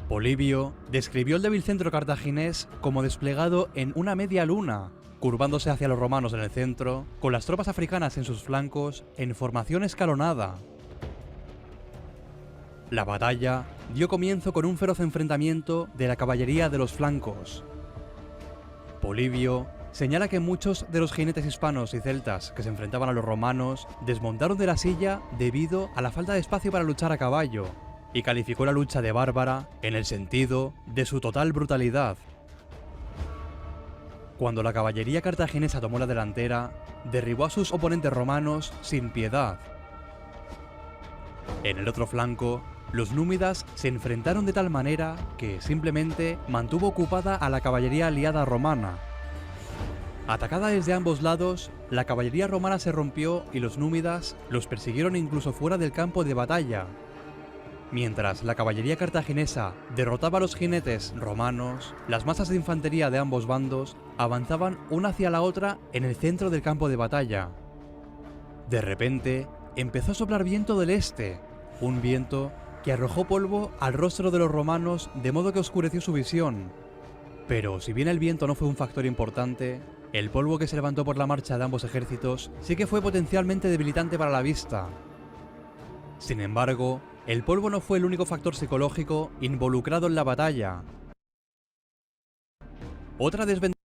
Polibio describió el débil centro cartaginés como desplegado en una media luna, curvándose hacia los romanos en el centro, con las tropas africanas en sus flancos en formación escalonada. La batalla dio comienzo con un feroz enfrentamiento de la caballería de los flancos. Polibio señala que muchos de los jinetes hispanos y celtas que se enfrentaban a los romanos desmontaron de la silla debido a la falta de espacio para luchar a caballo, y calificó la lucha de bárbara en el sentido de su total brutalidad. Cuando la caballería cartaginesa tomó la delantera, derribó a sus oponentes romanos sin piedad. En el otro flanco, los númidas se enfrentaron de tal manera que simplemente mantuvo ocupada a la caballería aliada romana. Atacada desde ambos lados, la caballería romana se rompió y los númidas los persiguieron incluso fuera del campo de batalla. Mientras la caballería cartaginesa derrotaba a los jinetes romanos, las masas de infantería de ambos bandos avanzaban una hacia la otra en el centro del campo de batalla. De repente, empezó a soplar viento del este, un viento que arrojó polvo al rostro de los romanos de modo que oscureció su visión. Pero si bien el viento no fue un factor importante, el polvo que se levantó por la marcha de ambos ejércitos sí que fue potencialmente debilitante para la vista. Sin embargo, el polvo no fue el único factor psicológico involucrado en la batalla. Otra desventaja.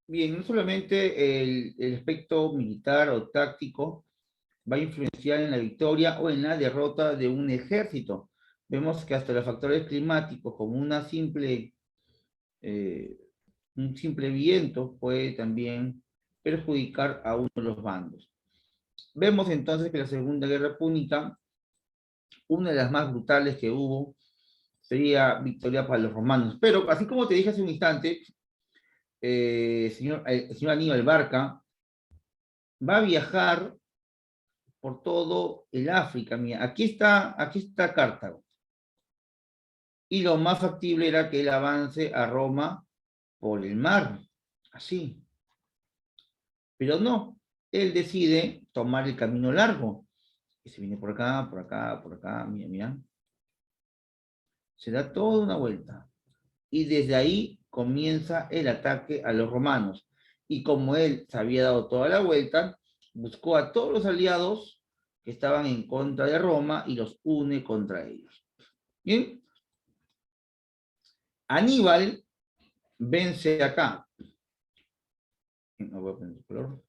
Bien, no solamente el aspecto militar o táctico va a influenciar en la victoria o en la derrota de un ejército. Vemos que hasta los factores climáticos, como un simple viento, puede también perjudicar a uno de los bandos. Vemos entonces que la Segunda Guerra Púnica, una de las más brutales que hubo, sería victoria para los romanos. Pero, así como te dije hace un instante, el señor Aníbal Barca va a viajar por todo el África. Mira, aquí está Cartago. Y lo más factible era que él avance a Roma por el mar, así. Pero no, él decide tomar el camino largo Y se viene por acá, mira, mira. Se da toda una vuelta. Y desde ahí comienza el ataque a los romanos. Y como él se había dado toda la vuelta, buscó a todos los aliados que estaban en contra de Roma y los une contra ellos. Bien. Aníbal vence acá. No voy a poner el color.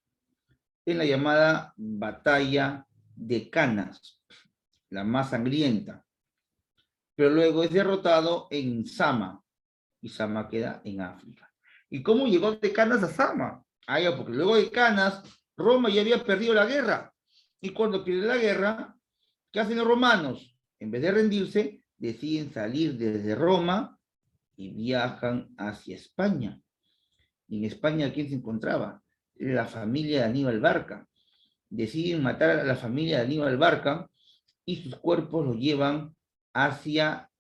En la llamada batalla de Canas, la más sangrienta. Pero luego es derrotado en Sama. Y Sama queda en África. ¿Y cómo llegó de Canas a Sama? Ah, ya, porque luego de Canas, Roma ya había perdido la guerra. Y cuando pierde la guerra, ¿qué hacen los romanos? En vez de rendirse, deciden salir desde Roma y viajan hacia España. Y en España, ¿quién se encontraba? La familia de Aníbal Barca. Deciden matar a la familia de Aníbal Barca y sus cuerpos los llevan hacia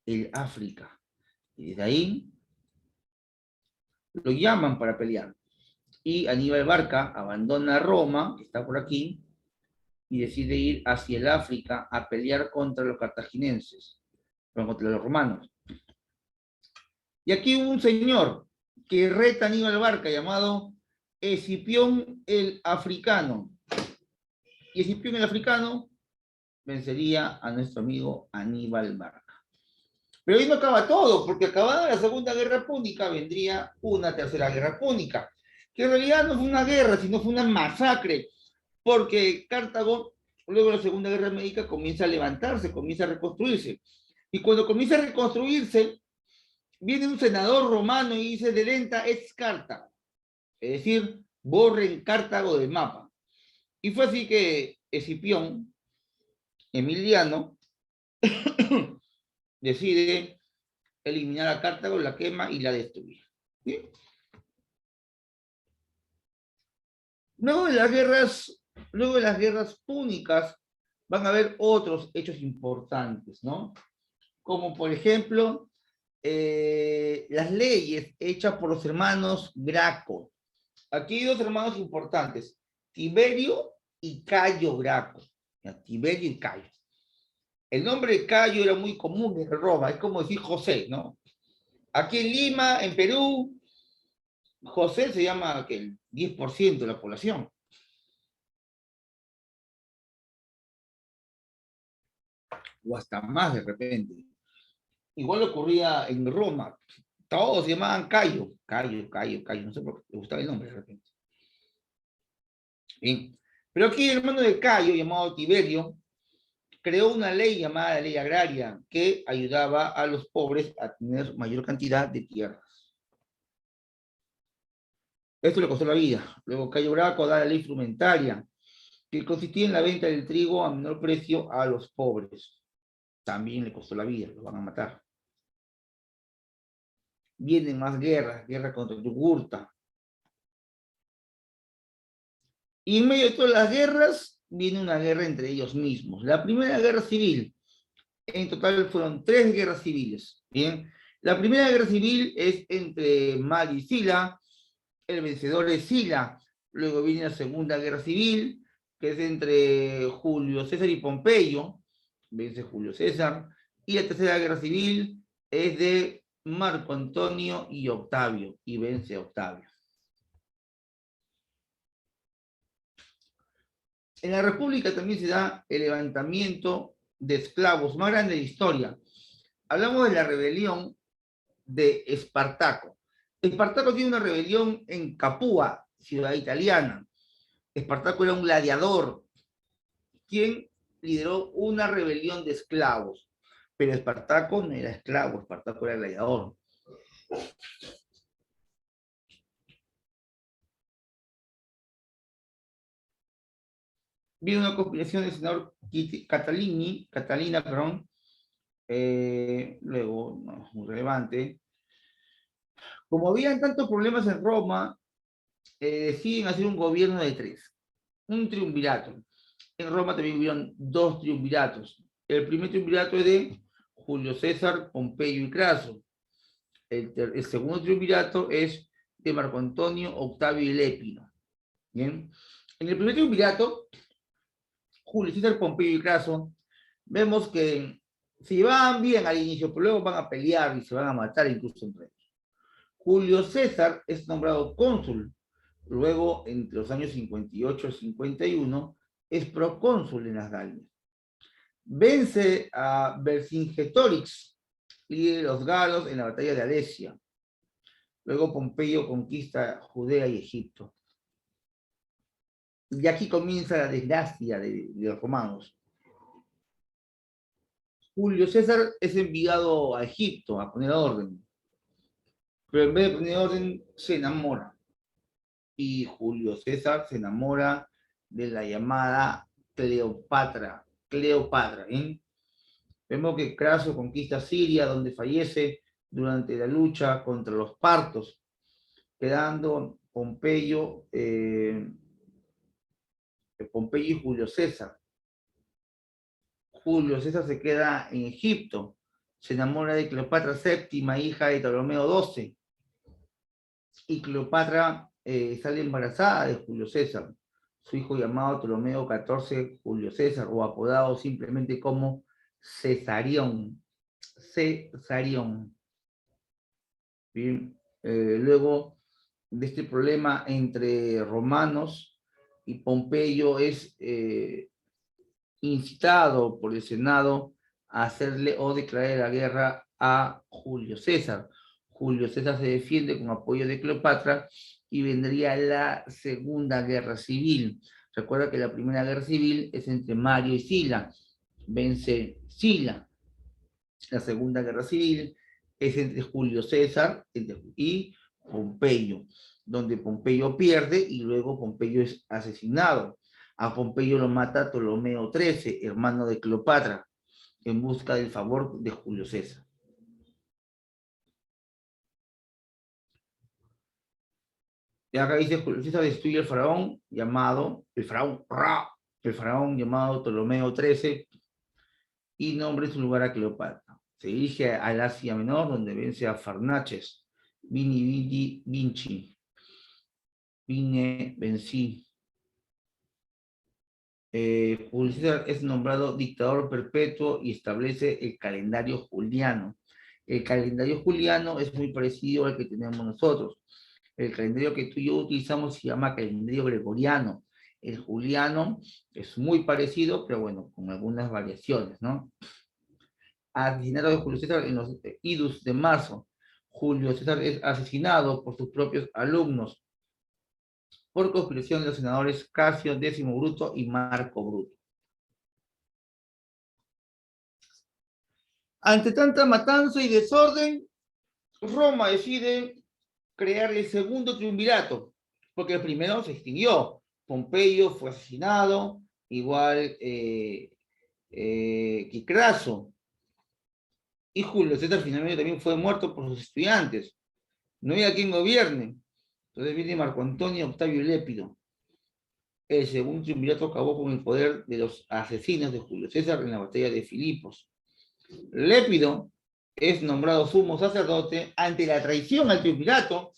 el África. Y desde ahí lo llaman para pelear. Y Aníbal Barca abandona Roma, que está por aquí, y decide ir hacia el África a pelear contra los cartagineses, contra los romanos. Y aquí hubo un señor que reta a Aníbal Barca llamado Escipión el Africano. Y Escipión el Africano vencería a nuestro amigo Aníbal Barca. Pero ahí no acaba todo, porque acabada la Segunda Guerra Púnica vendría una Tercera Guerra Púnica, que en realidad no fue una guerra, sino fue una masacre, porque Cartago, luego de la Segunda Guerra Médica, comienza a levantarse, comienza a reconstruirse. Y cuando comienza a reconstruirse, viene un senador romano y dice, delenta ex Cartago, es decir, borren Cartago del mapa. Y fue así que Escipión, Emiliano, decide eliminar a Cartago, la quema y la destruye. ¿Sí? Luego de las guerras púnicas, van a haber otros hechos importantes, ¿no? Como por ejemplo, las leyes hechas por los hermanos Graco. Aquí hay dos hermanos importantes, Tiberio y Cayo Graco. Tiberio y Cayo. El nombre de Cayo era muy común en Roma, es como decir José, ¿no? Aquí en Lima, en Perú, José se llama que el 10% de la población. O hasta más de repente. Igual ocurría en Roma. Todos se llamaban Cayo. Cayo. No sé por qué le gustaba el nombre de repente. Bien. Pero aquí el hermano de Cayo, llamado Tiberio, creó una ley llamada la ley agraria que ayudaba a los pobres a tener mayor cantidad de tierras. Esto le costó la vida. Luego Cayo Graco da la ley frumentaria, que consistía en la venta del trigo a menor precio a los pobres. También le costó la vida, lo van a matar. Vienen más guerras, guerra contra Yugurta. Y en medio de todas las guerras, viene una guerra entre ellos mismos. La primera guerra civil, en total fueron 3 guerras civiles. Bien, la primera guerra civil es entre Mal y Sila, el vencedor es Sila. Luego viene la segunda guerra civil, que es entre Julio César y Pompeyo, vence Julio César. Y la tercera guerra civil es de Marco Antonio y Octavio, y vence Octavio. En la República también se da el levantamiento de esclavos más grande de la historia. Hablamos de la rebelión de Espartaco. Espartaco tiene una rebelión en Capua, ciudad italiana. Espartaco era un gladiador, quien lideró una rebelión de esclavos. Pero Espartaco no era esclavo, Espartaco era gladiador. Viene una conspiración del senador Catalina, luego, no es muy relevante. Como habían tantos problemas en Roma, deciden hacer un gobierno de 3, un triunvirato. En Roma también hubieron 2 triunviratos. El primer triunvirato es de Julio César, Pompeyo y Craso. El segundo triunvirato es de Marco Antonio, Octavio y Lépino. Bien. En el primer triunvirato, Julio César, Pompeyo y Craso, vemos que se llevaban bien al inicio, pero luego van a pelear y se van a matar incluso entre ellos. Julio César es nombrado cónsul, luego entre los años 58 y 51 es procónsul en las Galias. Vence a Vercingetorix, líder de los galos en la batalla de Alesia. Luego Pompeyo conquista Judea y Egipto. Y aquí comienza la desgracia de los romanos. Julio César es enviado a Egipto a poner orden. Pero en vez de poner orden, se enamora. Y Julio César se enamora de la llamada Cleopatra. ¿Eh? Vemos que Craso conquista Siria, donde fallece durante la lucha contra los partos, quedando Pompeyo y Julio César. Julio César se queda en Egipto, se enamora de Cleopatra VII, hija de Ptolomeo XII, y Cleopatra sale embarazada de Julio César, su hijo llamado Ptolomeo XIV Julio César, o apodado simplemente como Cesarión. Bien, luego de este problema entre romanos y Pompeyo es incitado por el Senado a hacerle o declarar la guerra a Julio César. Julio César se defiende con apoyo de Cleopatra y vendría la Segunda Guerra Civil. Recuerda que la Primera Guerra Civil es entre Mario y Sila. Vence Sila. La Segunda Guerra Civil es entre Julio César y Pompeyo, donde Pompeyo pierde y luego Pompeyo es asesinado. A Pompeyo lo mata Ptolomeo XIII, hermano de Cleopatra, en busca del favor de Julio César. Y acá dice, Julio César destruye el faraón llamado Ptolomeo XIII y nombra en su lugar a Cleopatra. Se dirige al Asia Menor, donde vence a Farnaces, Vinci, vencí. Julio César es nombrado dictador perpetuo y establece el calendario juliano. El calendario juliano es muy parecido al que tenemos nosotros. El calendario que tú y yo utilizamos se llama calendario gregoriano. El juliano es muy parecido, pero bueno, con algunas variaciones, ¿no? Asesinato de Julio César en los idus de marzo. Julio César es asesinado por sus propios alumnos por conspiración de los senadores Casio X Bruto y Marco Bruto. Ante tanta matanza y desorden, Roma decide crear el segundo triunvirato, porque el primero se extinguió. Pompeyo fue asesinado, igual que Craso. Y Julio César finalmente también fue muerto por sus estudiantes. No había quien gobierne. Entonces viene Marco Antonio Octavio Lépido. El segundo triunvirato acabó con el poder de los asesinos de Julio César en la batalla de Filipos. Lépido es nombrado sumo sacerdote ante la traición al triunvirato.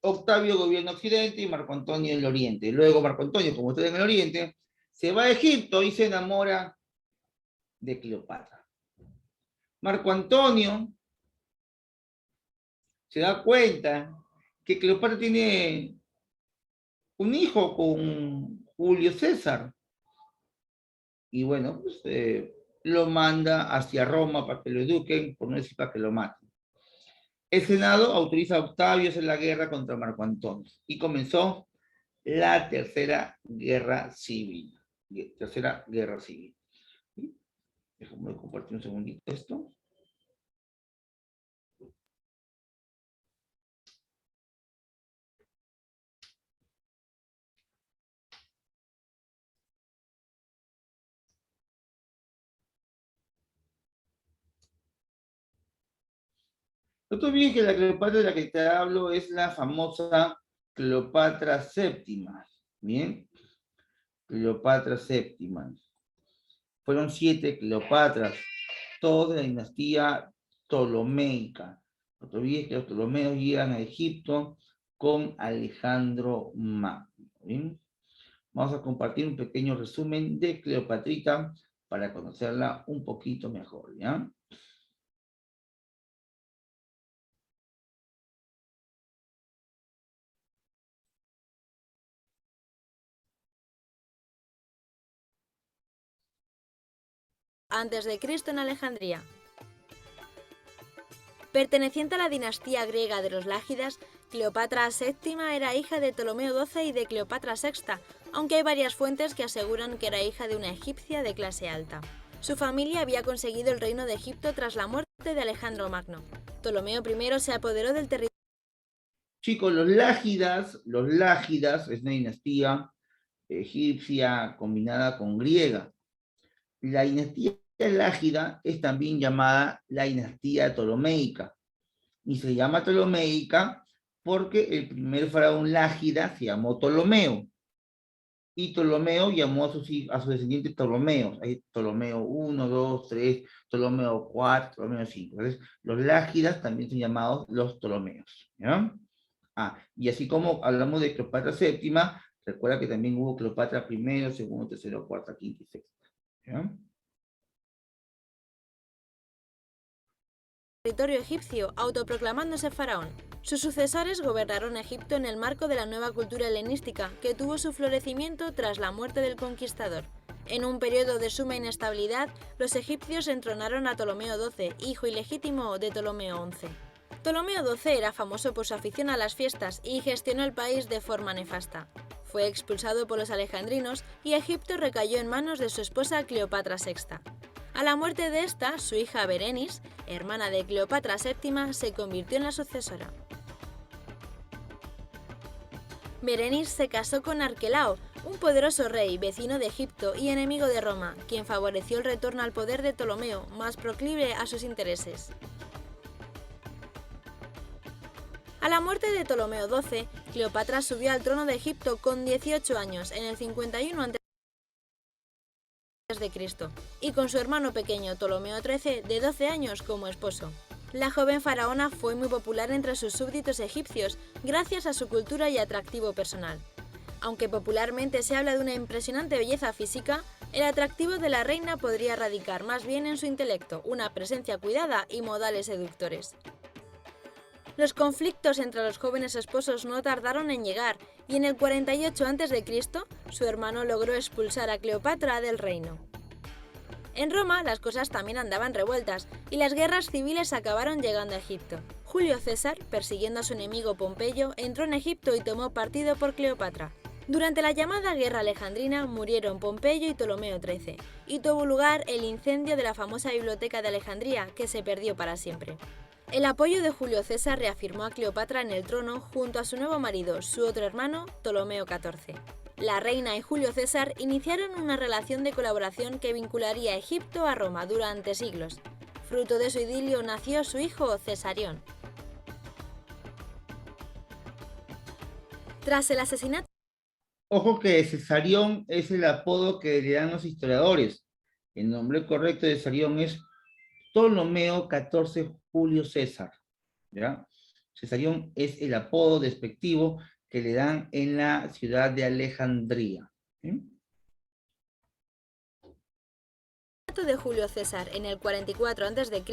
Octavio gobierna Occidente y Marco Antonio en el Oriente. Luego Marco Antonio, como está en el Oriente, se va a Egipto y se enamora de Cleopatra. Marco Antonio se da cuenta que Cleopatra tiene un hijo con Julio César. Y bueno, pues lo manda hacia Roma para que lo eduquen, por no decir para que lo maten. El Senado autoriza a Octavio a hacer la guerra contra Marco Antonio. Y comenzó la Tercera Guerra Civil. Tercera Guerra Civil. Déjame compartir un segundito esto. No te olvides que la Cleopatra de la que te hablo es la famosa Cleopatra VII. Bien, Cleopatra VII. Fueron 7 Cleopatras, todos de la dinastía ptolomeica. No te olvides que los ptolomeos llegan a Egipto con Alejandro Magno. ¿Bien? vamos a compartir un pequeño resumen de Cleopatrita para conocerla un poquito mejor, ¿ya? Antes de Cristo en Alejandría. Perteneciente a la dinastía griega de los Lágidas, Cleopatra VII era hija de Ptolomeo XII y de Cleopatra VI, aunque hay varias fuentes que aseguran que era hija de una egipcia de clase alta. Su familia había conseguido el reino de Egipto tras la muerte de Alejandro Magno. Ptolomeo I se apoderó del territorio. Chicos, los Lágidas es una dinastía egipcia combinada con griega. La dinastía lágida es también llamada la dinastía ptolomeica. Y se llama ptolomeica porque el primer faraón lágida se llamó Ptolomeo. Y Ptolomeo llamó a sus descendientes Ptolomeos. Hay Ptolomeo 1, 2, 3, Ptolomeo 4, Ptolomeo 5. Entonces, los lágidas también son llamados los Ptolomeos, ¿ya? Y así como hablamos de Cleopatra VII, recuerda que también hubo Cleopatra I, segundo, tercero, cuarta, quinta y sexta, ¿ya? Territorio egipcio, autoproclamándose faraón. Sus sucesores gobernaron Egipto en el marco de la nueva cultura helenística, que tuvo su florecimiento tras la muerte del conquistador. En un periodo de suma inestabilidad, los egipcios entronaron a Ptolomeo XII, hijo ilegítimo de Ptolomeo XI. Ptolomeo XII era famoso por su afición a las fiestas y gestionó el país de forma nefasta. Fue expulsado por los alejandrinos y Egipto recayó en manos de su esposa Cleopatra VI. A la muerte de esta, su hija Berenis, hermana de Cleopatra VII, se convirtió en la sucesora. Berenis se casó con Arquelao, un poderoso rey, vecino de Egipto y enemigo de Roma, quien favoreció el retorno al poder de Ptolomeo, más proclive a sus intereses. A la muerte de Ptolomeo XII, Cleopatra subió al trono de Egipto con 18 años, en el 51 a.C., y con su hermano pequeño Ptolomeo XIII, de 12 años, como esposo. La joven faraona fue muy popular entre sus súbditos egipcios gracias a su cultura y atractivo personal. Aunque popularmente se habla de una impresionante belleza física, el atractivo de la reina podría radicar más bien en su intelecto, una presencia cuidada y modales seductores. Los conflictos entre los jóvenes esposos no tardaron en llegar, y en el 48 a.C., su hermano logró expulsar a Cleopatra del reino. En Roma las cosas también andaban revueltas, y las guerras civiles acabaron llegando a Egipto. Julio César, persiguiendo a su enemigo Pompeyo, entró en Egipto y tomó partido por Cleopatra. Durante la llamada Guerra Alejandrina murieron Pompeyo y Ptolomeo XIII, y tuvo lugar el incendio de la famosa biblioteca de Alejandría, que se perdió para siempre. El apoyo de Julio César reafirmó a Cleopatra en el trono junto a su nuevo marido, su otro hermano, Ptolomeo XIV. La reina y Julio César iniciaron una relación de colaboración que vincularía a Egipto a Roma durante siglos. Fruto de su idilio nació su hijo Cesarión. Tras el asesinato... Ojo que Cesarión es el apodo que le dan los historiadores. El nombre correcto de Cesarión es Ptolomeo XIV Julio César, ¿ya? Cesarión es el apodo despectivo que le dan en la ciudad de Alejandría. ¿Sí? De Julio César en el 44 a.C.,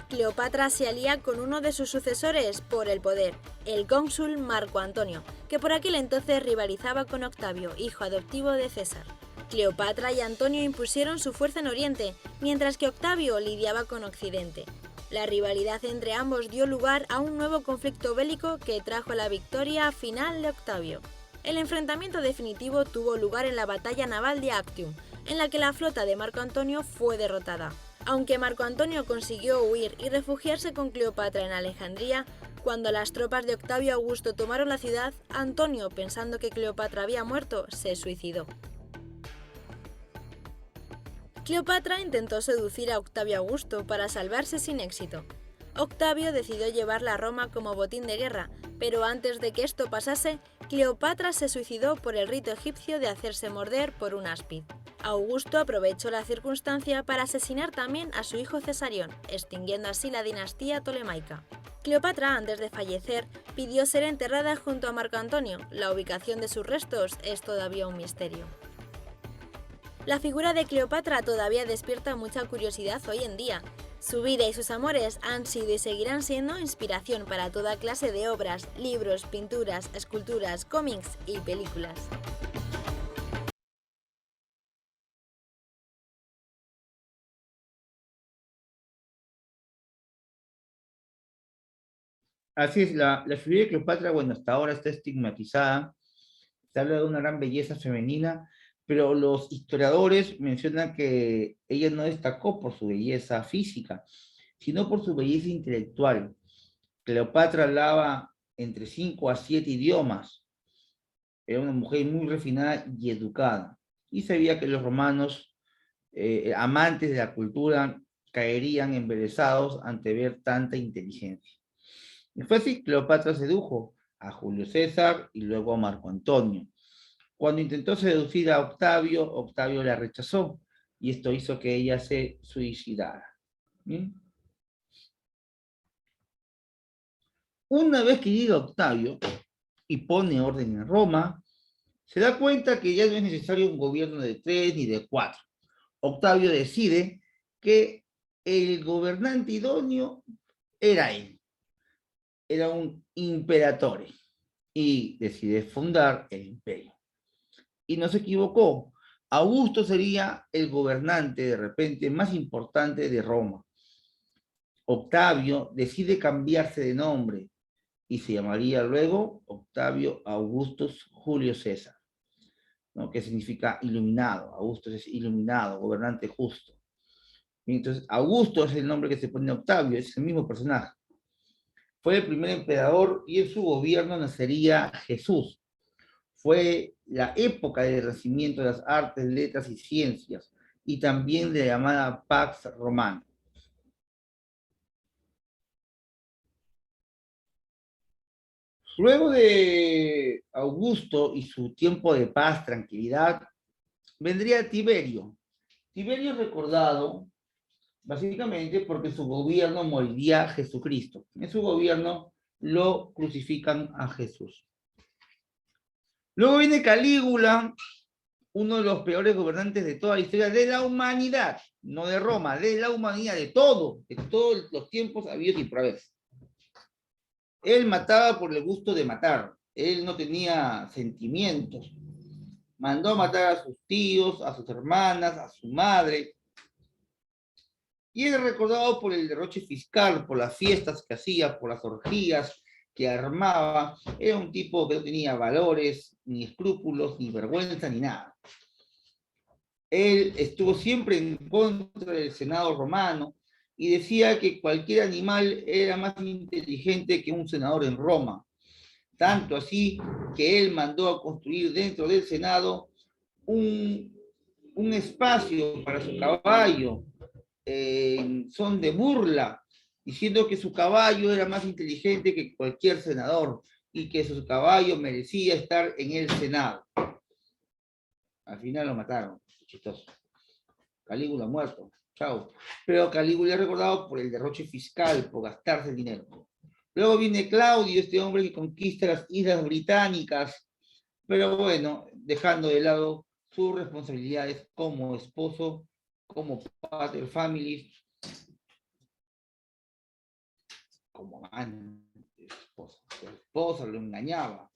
Cleopatra se alía con uno de sus sucesores por el poder, el cónsul Marco Antonio, que por aquel entonces rivalizaba con Octavio, hijo adoptivo de César. Cleopatra y Antonio impusieron su fuerza en Oriente, mientras que Octavio lidiaba con Occidente. La rivalidad entre ambos dio lugar a un nuevo conflicto bélico que trajo la victoria final de Octavio. El enfrentamiento definitivo tuvo lugar en la batalla naval de Actium, en la que la flota de Marco Antonio fue derrotada. Aunque Marco Antonio consiguió huir y refugiarse con Cleopatra en Alejandría, cuando las tropas de Octavio Augusto tomaron la ciudad, Antonio, pensando que Cleopatra había muerto, se suicidó. Cleopatra intentó seducir a Octavio Augusto para salvarse sin éxito. Octavio decidió llevarla a Roma como botín de guerra, pero antes de que esto pasase, Cleopatra se suicidó por el rito egipcio de hacerse morder por un áspid. Augusto aprovechó la circunstancia para asesinar también a su hijo Cesarión, extinguiendo así la dinastía ptolemaica. Cleopatra, antes de fallecer, pidió ser enterrada junto a Marco Antonio. La ubicación de sus restos es todavía un misterio. La figura de Cleopatra todavía despierta mucha curiosidad hoy en día. Su vida y sus amores han sido y seguirán siendo inspiración para toda clase de obras, libros, pinturas, esculturas, cómics y películas. Así es, la figura de Cleopatra, bueno, hasta ahora está estigmatizada, se habla de una gran belleza femenina, pero los historiadores mencionan que ella no destacó por su belleza física, sino por su belleza intelectual. Cleopatra hablaba entre 5 a 7 idiomas, era una mujer muy refinada y educada, y sabía que los romanos, amantes de la cultura, caerían embelesados ante ver tanta inteligencia. Y fue así, Cleopatra sedujo a Julio César y luego a Marco Antonio. Cuando intentó seducir a Octavio, Octavio la rechazó, y esto hizo que ella se suicidara. ¿Bien? Una vez que llega Octavio y pone orden en Roma, se da cuenta que ya no es necesario un gobierno de 3 ni de 4. Octavio decide que el gobernante idóneo era él. Era un imperatore y decide fundar el imperio. Y no se equivocó. Augusto sería el gobernante de repente más importante de Roma. Octavio decide cambiarse de nombre y se llamaría luego Octavio Augustus Julio César, ¿no? Que significa iluminado. Augusto es iluminado, gobernante justo. Y entonces Augusto es el nombre que se pone a Octavio, es el mismo personaje. Fue el primer emperador y en su gobierno nacería Jesús. Fue la época del renacimiento de las artes, letras y ciencias, y también de la llamada Pax Romana. Luego de Augusto y su tiempo de paz, tranquilidad, vendría Tiberio. Tiberio es recordado básicamente porque su gobierno moriría Jesucristo. En su gobierno lo crucifican a Jesús. Luego viene Calígula, uno de los peores gobernantes de toda la historia de la humanidad, no de Roma, de la humanidad, de todos los tiempos habidos y por haber. Él mataba por el gusto de matar, él no tenía sentimientos. Mandó a matar a sus tíos, a sus hermanas, a su madre. Y es recordado por el derroche fiscal, por las fiestas que hacía, por las orgías que armaba. Era un tipo que no tenía valores, ni escrúpulos, ni vergüenza, ni nada. Él estuvo siempre en contra del Senado romano y decía que cualquier animal era más inteligente que un senador en Roma. Tanto así que él mandó a construir dentro del Senado un espacio para su caballo, son de burla, diciendo que su caballo era más inteligente que cualquier senador y que su caballo merecía estar en el Senado. Al final lo mataron, chistoso. Calígula muerto, chao. Pero Calígula es recordado por el derroche fiscal, por gastarse el dinero. Luego viene Claudio, este hombre que conquista las islas británicas, pero bueno, dejando de lado sus responsabilidades como esposo, como padre family, como amante de su esposa. Su esposa lo engañaba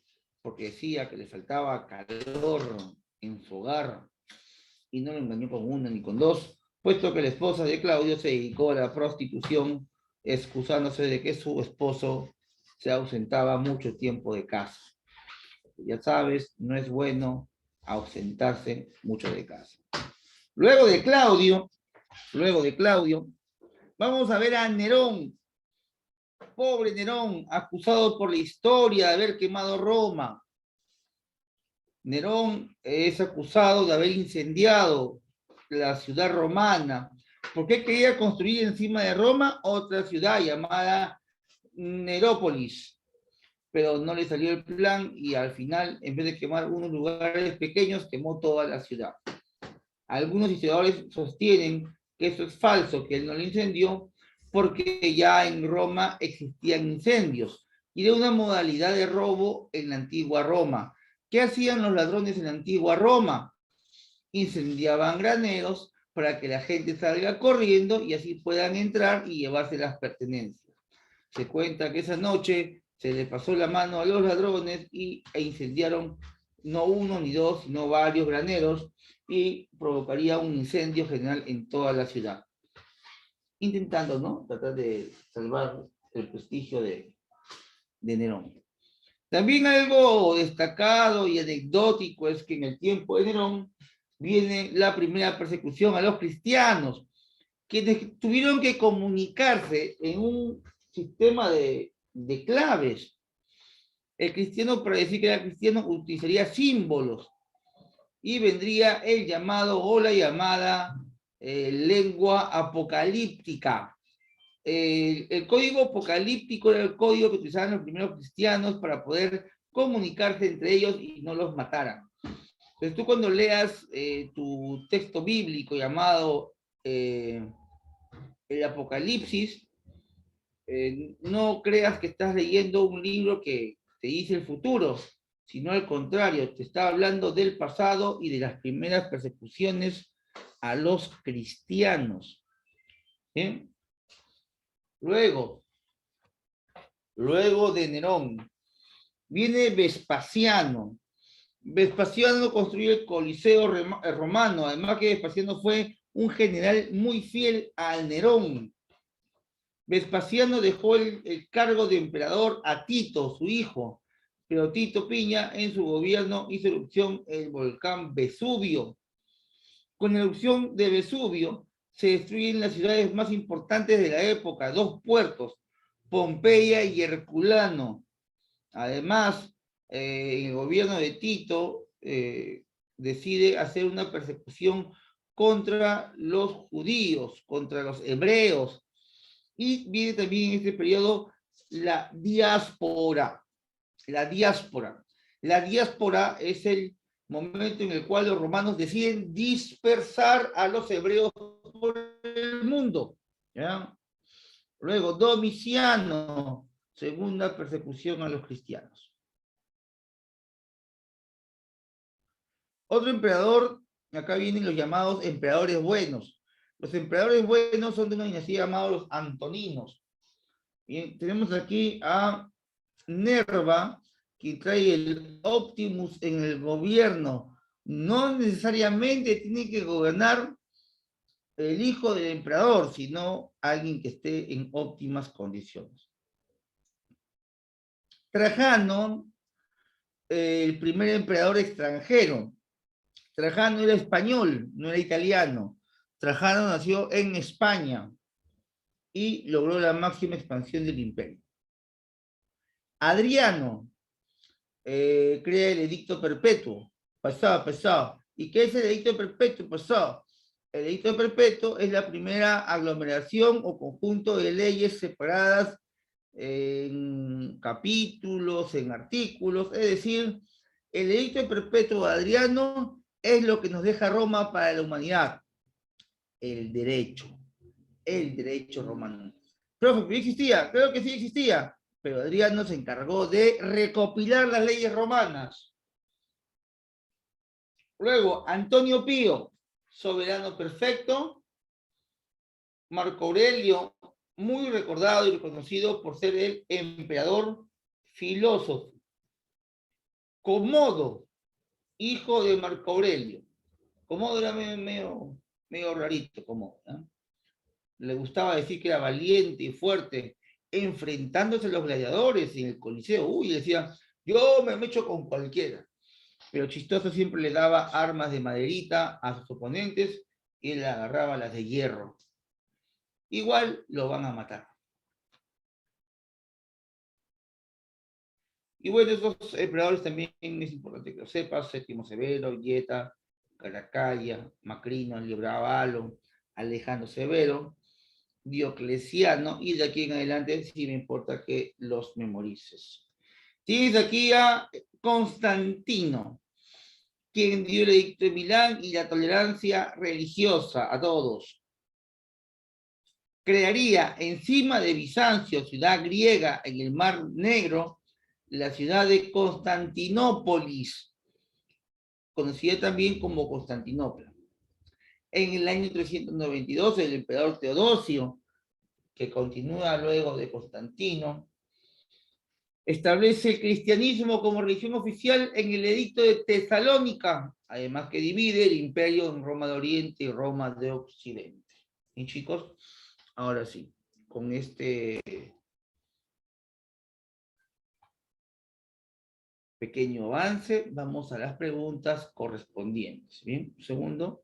porque decía que le faltaba calor en su hogar y no lo engañó con una ni con dos, puesto que la esposa de Claudio se dedicó a la prostitución, excusándose de que su esposo se ausentaba mucho tiempo de casa. Ya sabes, no es bueno ausentarse mucho de casa. Luego de Claudio, vamos a ver a Nerón. Pobre Nerón, acusado por la historia de haber quemado Roma. Nerón es acusado de haber incendiado la ciudad romana, porque quería construir encima de Roma otra ciudad llamada Nerópolis, pero no le salió el plan y al final, en vez de quemar unos lugares pequeños, quemó toda la ciudad. Algunos historiadores sostienen que eso es falso, que él no lo incendió, porque ya en Roma existían incendios y era una modalidad de robo en la antigua Roma. ¿Qué hacían los ladrones en la antigua Roma? Incendiaban graneros para que la gente salga corriendo y así puedan entrar y llevarse las pertenencias. Se cuenta que esa noche se le pasó la mano a los ladrones e incendiaron no uno ni dos, sino varios graneros y provocaría un incendio general en toda la ciudad. Intentando, ¿no?, tratar de salvar el prestigio de Nerón. También algo destacado y anecdótico es que en el tiempo de Nerón viene la primera persecución a los cristianos, quienes tuvieron que comunicarse en un sistema de claves. El cristiano, para decir que era cristiano, utilizaría símbolos y vendría el llamado o la llamada lengua apocalíptica. El código apocalíptico era el código que utilizaban los primeros cristianos para poder comunicarse entre ellos y no los mataran. Entonces tú cuando leas tu texto bíblico llamado el Apocalipsis, no creas que estás leyendo un libro que te dice el futuro, sino al contrario, te está hablando del pasado y de las primeras persecuciones a los cristianos. ¿Bien? Luego de Nerón, viene Vespasiano. Vespasiano construyó el Coliseo romano, además que Vespasiano fue un general muy fiel a Nerón. Vespasiano dejó el cargo de emperador a Tito, su hijo, pero Tito Piña en su gobierno hizo erupción el volcán Vesubio. Con la erupción de Vesubio se destruyen las ciudades más importantes de la época, 2 puertos, Pompeya y Herculano. Además, el gobierno de Tito decide hacer una persecución contra los judíos, contra los hebreos, y viene también en este periodo la diáspora. La diáspora es el momento en el cual los romanos deciden dispersar a los hebreos por el mundo, ¿ya? Luego, Domiciano, segunda persecución a los cristianos. Otro emperador, acá vienen los llamados emperadores buenos. Los emperadores buenos son de una dinastía llamada los Antoninos. Bien, tenemos aquí a Nerva, que trae el Optimus en el gobierno. No necesariamente tiene que gobernar el hijo del emperador, sino alguien que esté en óptimas condiciones. Trajano, el primer emperador extranjero. Trajano era español, no era italiano. Trajano nació en España y logró la máxima expansión del imperio. Adriano crea el edicto perpetuo. Pasado. ¿Y qué es el edicto perpetuo? Pasado. El edicto perpetuo es la primera aglomeración o conjunto de leyes separadas en capítulos, en artículos. Es decir, el edicto perpetuo de Adriano es lo que nos deja Roma para la humanidad. El derecho romano. Profe, ¿pero existía? Creo que sí existía, pero Adriano se encargó de recopilar las leyes romanas. Luego, Antonio Pío, soberano perfecto. Marco Aurelio, muy recordado y reconocido por ser el emperador filósofo. Comodo, hijo de Marco Aurelio. Comodo era medio rarito, Comodo, ¿eh? Le gustaba decir que era valiente y fuerte, enfrentándose a los gladiadores en el Coliseo. Uy, decía, yo me echo con cualquiera. Pero chistoso, siempre le daba armas de maderita a sus oponentes y él agarraba las de hierro. Igual lo van a matar. Y bueno, esos emperadores también es importante que lo sepas: Séptimo Severo, Hieta, Caracalla, Macrino, Librabalo, Alejandro Severo, Diocleciano, y de aquí en adelante sí me importa que los memorices. Tienes aquí a Constantino, quien dio el edicto de Milán y la tolerancia religiosa a todos. crearía encima de Bizancio, ciudad griega en el Mar Negro, la ciudad de Constantinópolis, conocida también como Constantinopla. En el año 392, el emperador Teodosio, que continúa luego de Constantino, establece el cristianismo como religión oficial en el edicto de Tesalónica, además que divide el imperio en Roma de Oriente y Roma de Occidente. Y chicos, ahora sí, con este pequeño avance, vamos a las preguntas correspondientes. Bien, un segundo.